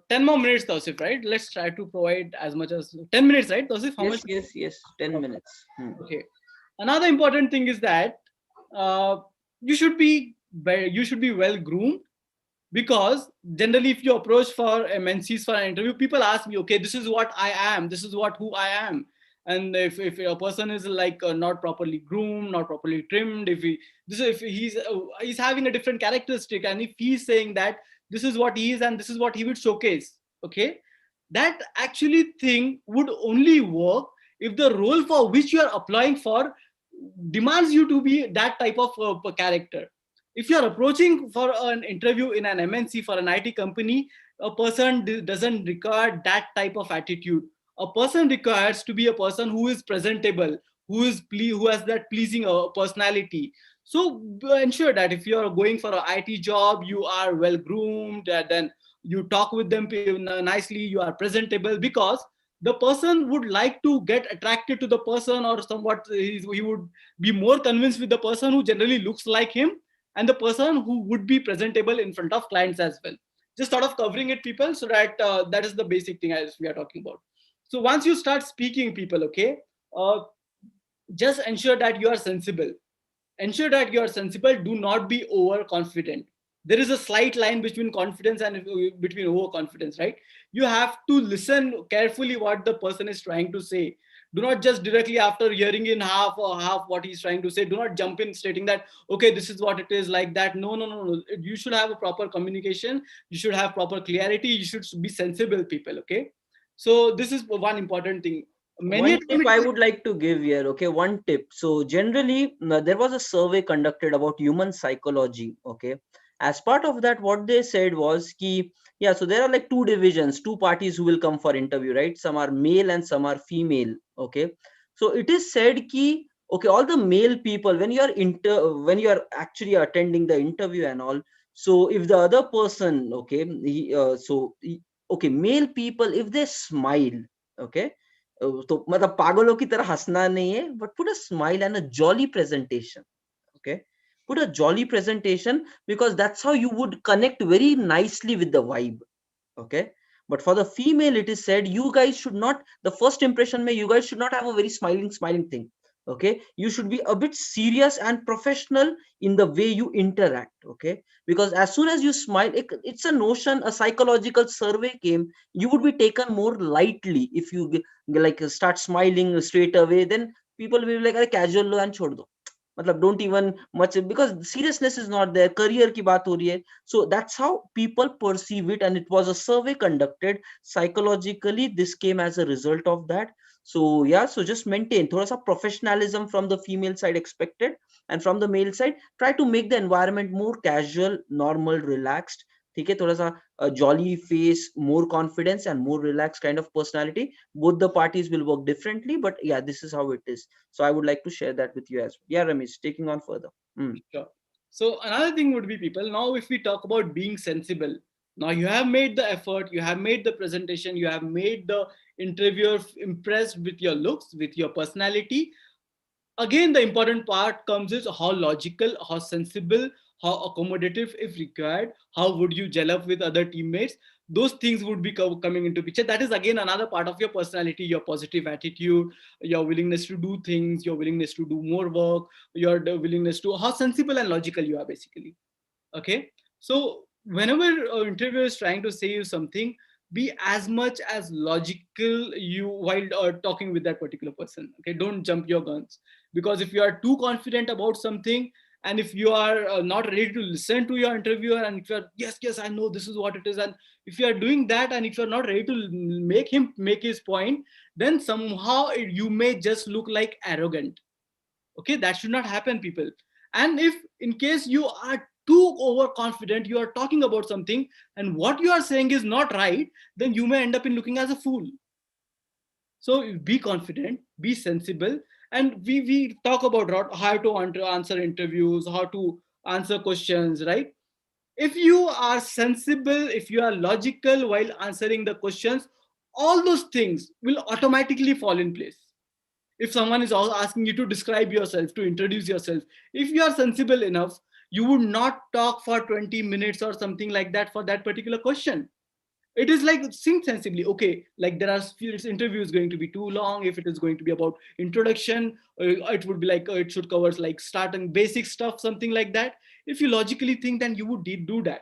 10 more minutes, Tausif, right? Let's try to provide as much as 10 minutes, right, Tausif? How much? Yes. Yes. Yes. 10 Okay. minutes. Okay. Another important thing is that uh, you should be well groomed, because generally if you approach for MNCs for an interview, people ask me, okay, this is what I am, this is what who I am. And if a person is like not properly groomed, not properly trimmed, if he's having a different characteristic, and if he's saying that this is what he is and this is what he would showcase, okay, that actually thing would only work if the role for which you are applying for demands you to be that type of character. If you are approaching for an interview in an MNC for an IT company, a person doesn't require that type of attitude. A person requires to be a person who is presentable, who has that pleasing personality. So ensure that if you are going for an IT job, you are well groomed, then you talk with them nicely, you are presentable, because the person would like to get attracted to the person, or somewhat he would be more convinced with the person who generally looks like him, and the person who would be presentable in front of clients as well. Just sort of covering it, people, so that that is the basic thing as we are talking about. So once you start speaking, people, okay, uh, just ensure that you are sensible. Ensure that you are sensible. Do not be overconfident. There is a slight line between confidence and between overconfidence, right? You have to listen carefully what the person is trying to say. Do not just directly after hearing in half or half what he's trying to say, do not jump in stating that okay, this is what it is, like that. No, no, no, no. You should have a proper communication, you should have proper clarity, you should be sensible people, okay? So this is one important thing. Many a One time tip it I is. would like to give here, okay, one tip. So generally, there was a survey conducted about human psychology, okay. As part of that, what they said was ki, yeah, so there are like two divisions, two parties who will come for interview, right? Some are male and some are female, okay. So it is said ki, okay, all the male people, when you are actually attending the interview and all, so if the other person, okay, okay, male people, if they smile, okay, तो मतलब पागलों की तरह हंसना नहीं है, but put a smile and a jolly presentation, okay, put a jolly presentation, because that's how you would connect very nicely with the vibe, okay. But for the female, it is said you guys should not, the first impression may, you guys should not have a very smiling thing, okay. You should be a bit serious and professional in the way you interact, okay. Because as soon as you smile, it's a notion, a psychological survey came, you would be taken more lightly if you like start smiling straight away. Then people will be like, "अरे casual low and छोड़ दो, मतलब don't even much, because seriousness is not there, career की बात हो रही है." So that's how people perceive it, and it was a survey conducted psychologically. This came as a result of that. So yeah, so just maintain thoda sa professionalism from the female side expected, and from the male side, try to make the environment more casual, normal, relaxed. ठीक है, थोड़ा सा jolly face, more confidence and more relaxed kind of personality. Both the parties will work differently, but yeah, this is how it is. So I would like to share that with you as well. Yeah, Ramesh, taking on further. Mm. Sure. So another thing would be people. Now, if we talk about being sensible, now you have made the effort, you have made the presentation, you have made the interviewer impressed with your looks, with your personality. Again, the important part comes is how logical, how sensible, how accommodative if required, how would you gel up with other teammates. Those things would be coming into picture. That is again another part of your personality, your positive attitude, your willingness to do things, your willingness to do more work, your willingness to how sensible and logical you are basically. Okay, so whenever an interviewer is trying to say you something, be as much as logical you while talking with that particular person. Okay, don't jump your guns, because if you are too confident about something, and if you are not ready to listen to your interviewer, and if you are yes, yes, I know this is what it is, and if you are doing that, and if you are not ready to make him make his point, then somehow you may just look like arrogant. Okay, that should not happen people. And if in case you are too overconfident, you are talking about something and what you are saying is not right, then you may end up in looking as a fool. So be confident, be sensible. And we talk about how to answer interviews, how to answer questions, right? If you are sensible, if you are logical while answering the questions, all those things will automatically fall in place. If someone is also asking you to describe yourself, to introduce yourself, if you are sensible enough, you would not talk for 20 minutes or something like that for that particular question. It is like think sensibly. Okay, like there are few interviews going to be too long. If it is going to be about introduction, it would be like it should cover like starting basic stuff, something like that. If you logically think, then you would do that.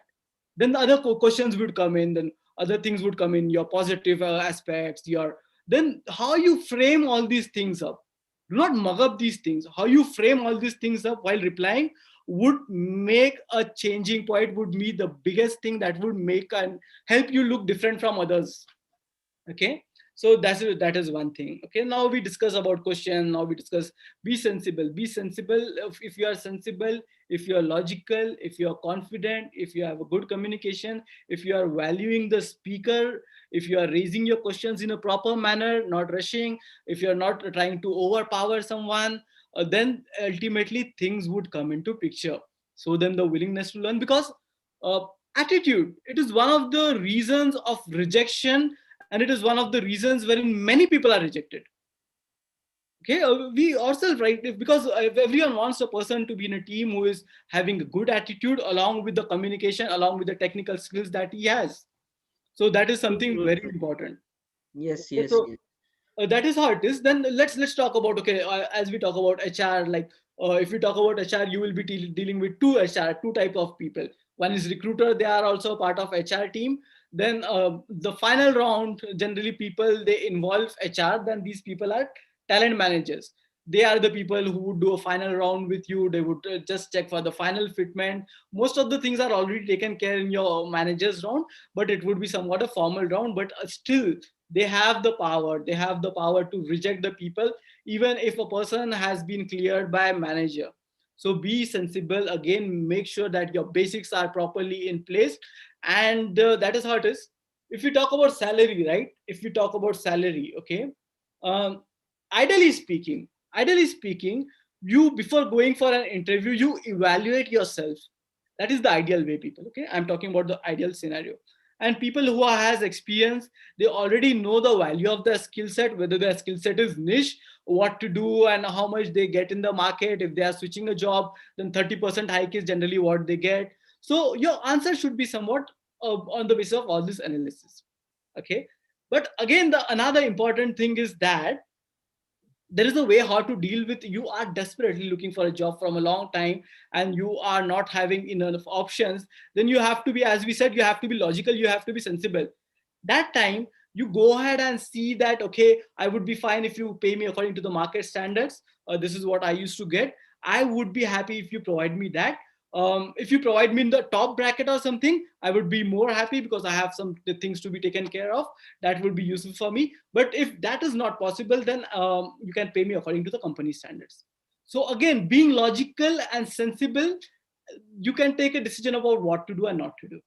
Then the other questions would come in, then other things would come in, your positive aspects, your then how you frame all these things up. Do not mug up these things. How you frame all these things up while replying would make a changing point, would be the biggest thing that would make and help you look different from others. Okay, so that is one thing. Okay, now we discuss about question. Now we discuss be sensible. Be sensible. If you are sensible, if you are logical, if you are confident, if you have a good communication, if you are valuing the speaker, if you are raising your questions in a proper manner, not rushing, if you are not trying to overpower someone, then ultimately things would come into picture. So then the willingness to learn, because uh, attitude, it is one of the reasons of rejection, and it is one of the reasons wherein many people are rejected. Okay, we ourselves, right? Because if everyone wants a person to be in a team who is having a good attitude along with the communication, along with the technical skills that he has. So that is True, something true, very true. important. Yes, Okay, yes, so yes. that is how it is. Then let's talk about, okay, as we talk about HR, like If we talk about HR, you will be dealing with two HR, two type of people. One is recruiter; they are also a part of HR team. Then the final round, generally people they involve HR. Then these people are talent managers. They are the people who would do a final round with you. They would just check for the final fitment. Most of the things are already taken care in your manager's round, but it would be somewhat a formal round. But still, they have the power. They have the power to reject the people even if a person has been cleared by a manager. So be sensible. Again, make sure that your basics are properly in place, and that is how it is. If we talk about salary, right? If we talk about salary, okay. Um, ideally speaking, ideally speaking, you before going for an interview, you evaluate yourself. That is the ideal way, people. Okay, I'm talking about the ideal scenario. And people who has experience, they already know the value of their skill set, whether their skill set is niche, what to do and how much they get in the market. If they are switching a job, then 30% hike is generally what they get. So your answer should be somewhat on the basis of all this analysis. Okay. But again, the another important thing is that there is a way how to deal with you are desperately looking for a job from a long time and you are not having enough options. Then you have to be, as we said, you have to be logical, you have to be sensible. That time you go ahead and see that, okay, I would be fine if you pay me according to the market standards. This is what I used to get. I would be happy if you provide me that. If you provide me in the top bracket or something, I would be more happy because I have some things to be taken care of. That would be useful for me. But if that is not possible, then you can pay me according to the company standards. So again, being logical and sensible, you can take a decision about what to do and not to do.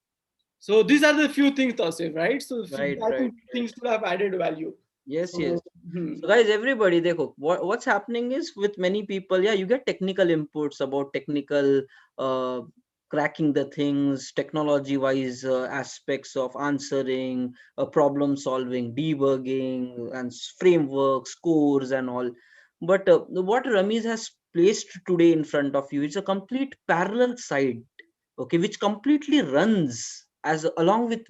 So these are the few things, Tausif, right? So Right, I right, think right. things should have added value. Yes, yes. So, hmm. So guys, everybody, देखो, what's happening is with many people, yeah, you get technical inputs about technical uh, cracking the things, technology wise aspects of answering, problem solving, debugging, and frameworks, scores, and all. But what Ramiz has placed today in front of you is a complete parallel side, okay, which completely runs as along with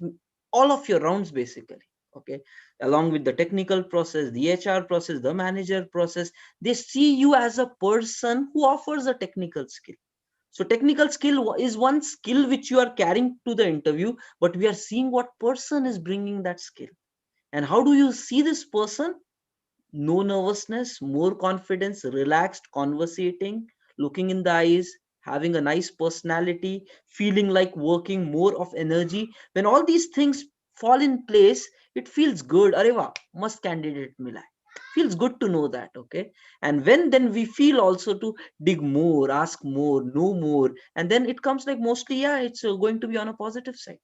all of your rounds basically. Okay, along with the technical process, the HR process, the manager process, they see you as a person who offers a technical skill. So technical skill is one skill which you are carrying to the interview, but we are seeing what person is bringing that skill. And how do you see this person? No nervousness, more confidence, relaxed, conversating, looking in the eyes, having a nice personality, feeling like working, more of energy. When all these things fall in place, it feels good. Areva, must candidate mila. Feels good to know that, okay? And when then we feel also to dig more, ask more, know more, and then it comes like mostly, yeah, it's going to be on a positive side.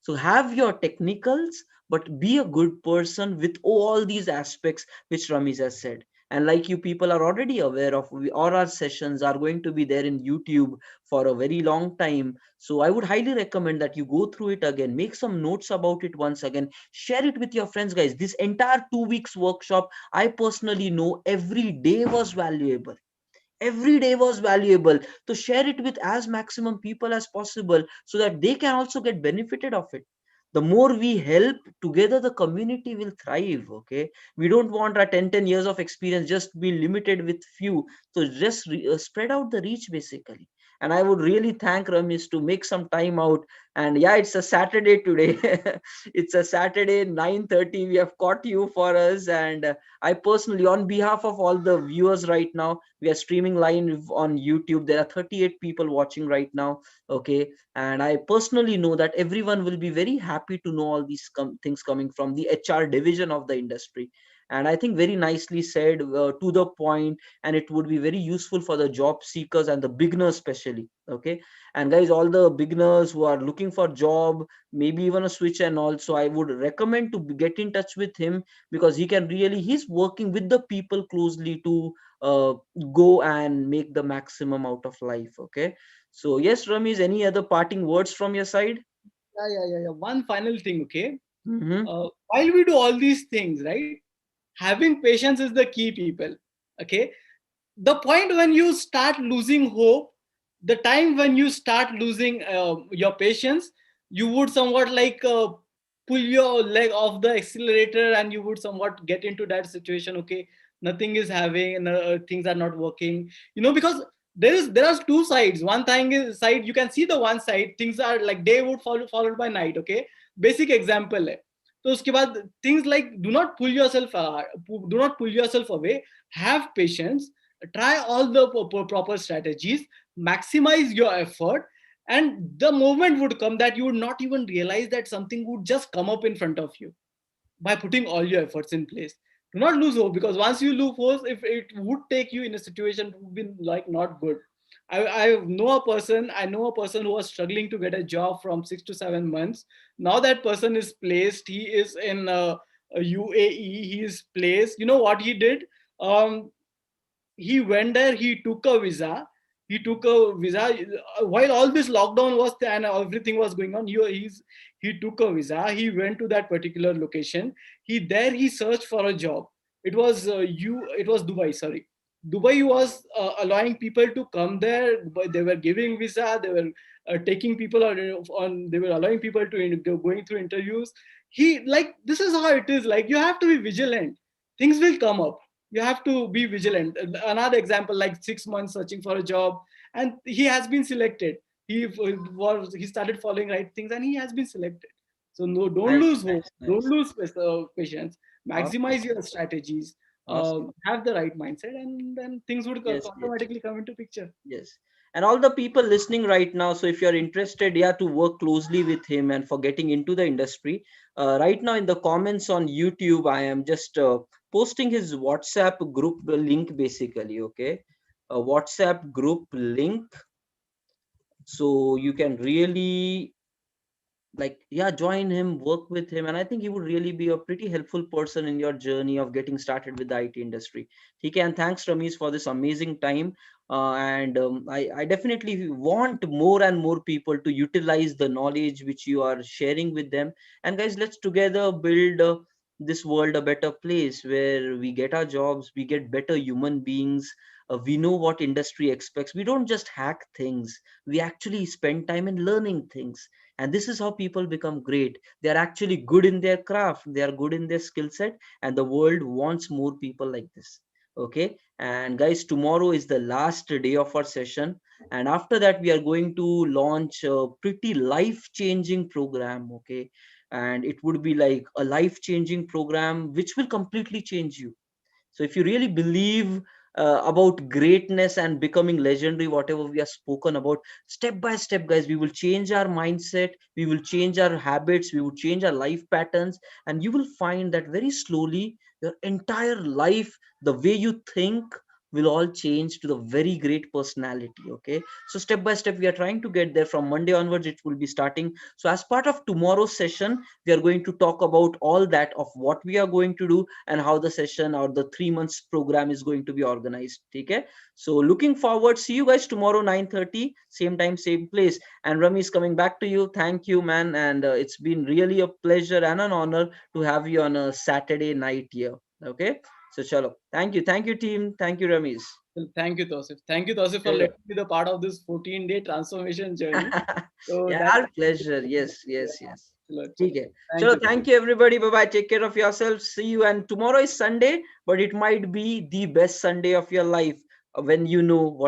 So have your technicals, but be a good person with all these aspects which Ramesh has said. And like you people are already aware of, all our sessions are going to be there in YouTube for a very long time. So I would highly recommend that you go through it again, make some notes about it once again, share it with your friends, guys. This entire 2 weeks workshop, I personally know every day was valuable. Every day was valuable. To share it with as maximum people as possible so that they can also get benefited of it. The more we help together, the community will thrive. Okay, we don't want our 10 years of experience just be limited with few. So just spread out the reach basically. And I would really thank Ramesh to make some time out. And yeah, it's a Saturday today. It's a Saturday 9:30. We have caught you for us. And I personally, on behalf of all the viewers right now, we are streaming live on YouTube. There are 38 people watching right now. Okay, and I personally know that everyone will be very happy to know all these things coming from the HR division of the industry. And I think very nicely said, to the point, and it would be very useful for the job seekers and the beginners especially. Okay, and guys, all the beginners who are looking for job, maybe even a switch, and also I would recommend to get in touch with him, because he can really, he's working with the people closely to uh, go and make the maximum out of life. Okay, so yes, Ramesh, any other parting words from your side? Yeah. One final thing, okay. Mm-hmm. While we do all these things, right? Having patience is the key, people. Okay. The point when you start losing hope, the time when you start losing your patience, you would somewhat like pull your leg off the accelerator and you would somewhat get into that situation. Okay, nothing is having, things are not working, because there are two sides. One thing is side, you can see the one side, things are like day would follow followed by night. Okay, basic example है. तो उसके बाद things like do not pull yourself away, have patience, try all the proper strategies, maximize your effort, and the moment would come that you would not even realize that something would just come up in front of you by putting all your efforts in place. Do not lose hope, because once you lose hope, if it would take you in a situation would be like not good. I know a person who was struggling to get a job from 6 to 7 months. Now that person is placed. He is in a UAE. He is placed. You know what he did? Um, he went there, he took a visa while all this lockdown was there and everything was going on. He took a visa, he went to that particular location. He searched for a job. It was Dubai, sorry. Dubai was allowing people to come there, but they were giving visa, they were taking people on, they were allowing people to going through interviews. This is how it is. Like, you have to be vigilant. Things will come up. You have to be vigilant. Another example, like 6 months searching for a job, and he has been selected. He started following right things, and he has been selected. So no, don't Nice, lose hope. nice, Don't nice. lose patience. Awesome, Maximize your strategies. awesome. Have the right mindset, and then things would Yes, yes. automatically come into picture. Yes. And all the people listening right now, so if you're interested, yeah, to work closely with him and for getting into the industry, right now in the comments on YouTube, I am just posting his WhatsApp group link basically, okay? A WhatsApp group link. So you can really, like, yeah, join him, work with him, and I think he would really be a pretty helpful person in your journey of getting started with the IT industry. Okay, and thanks Ramesh for this amazing time. And I definitely want more and more people to utilize the knowledge which you are sharing with them. And guys, let's together build this world a better place where we get our jobs, we get better human beings. We know what industry expects. We don't just hack things, we actually spend time in learning things. And this is how people become great. They are actually good in their craft, they are good in their skill set, and the world wants more people like this. Okay, and guys, tomorrow is the last day of our session, and after that we are going to launch a pretty life changing program. Okay, and it would be like a life changing program which will completely change you. So if you really believe about greatness and becoming legendary, whatever we have spoken about, step by step, guys, we will change our mindset, we will change our habits, we will change our life patterns, and you will find that very slowly your entire life, the way you think, will all change to the very great personality. Okay, so step by step we are trying to get there. From Monday onwards it will be starting. So as part of tomorrow's session, we are going to talk about all that of what we are going to do and how the session or the 3 months program is going to be organized. Okay, so looking forward, see you guys tomorrow 9:30, same time, same place. And Rami is coming back to you. Thank you, man, and it's been really a pleasure and an honor to have you on a Saturday night here. Okay, so chalo, thank you team, thank you Ramesh. Well, thank you, Tosif. Thank you, Tosif, for Chalo. letting me be the part of this 14-day transformation journey. So Yeah, that's our pleasure. Yes, yes, yes. chalo, chalo. Okay. Thank So you. thank you everybody. Bye bye. Take care of yourselves. See you. And tomorrow is Sunday, but it might be the best Sunday of your life when you know what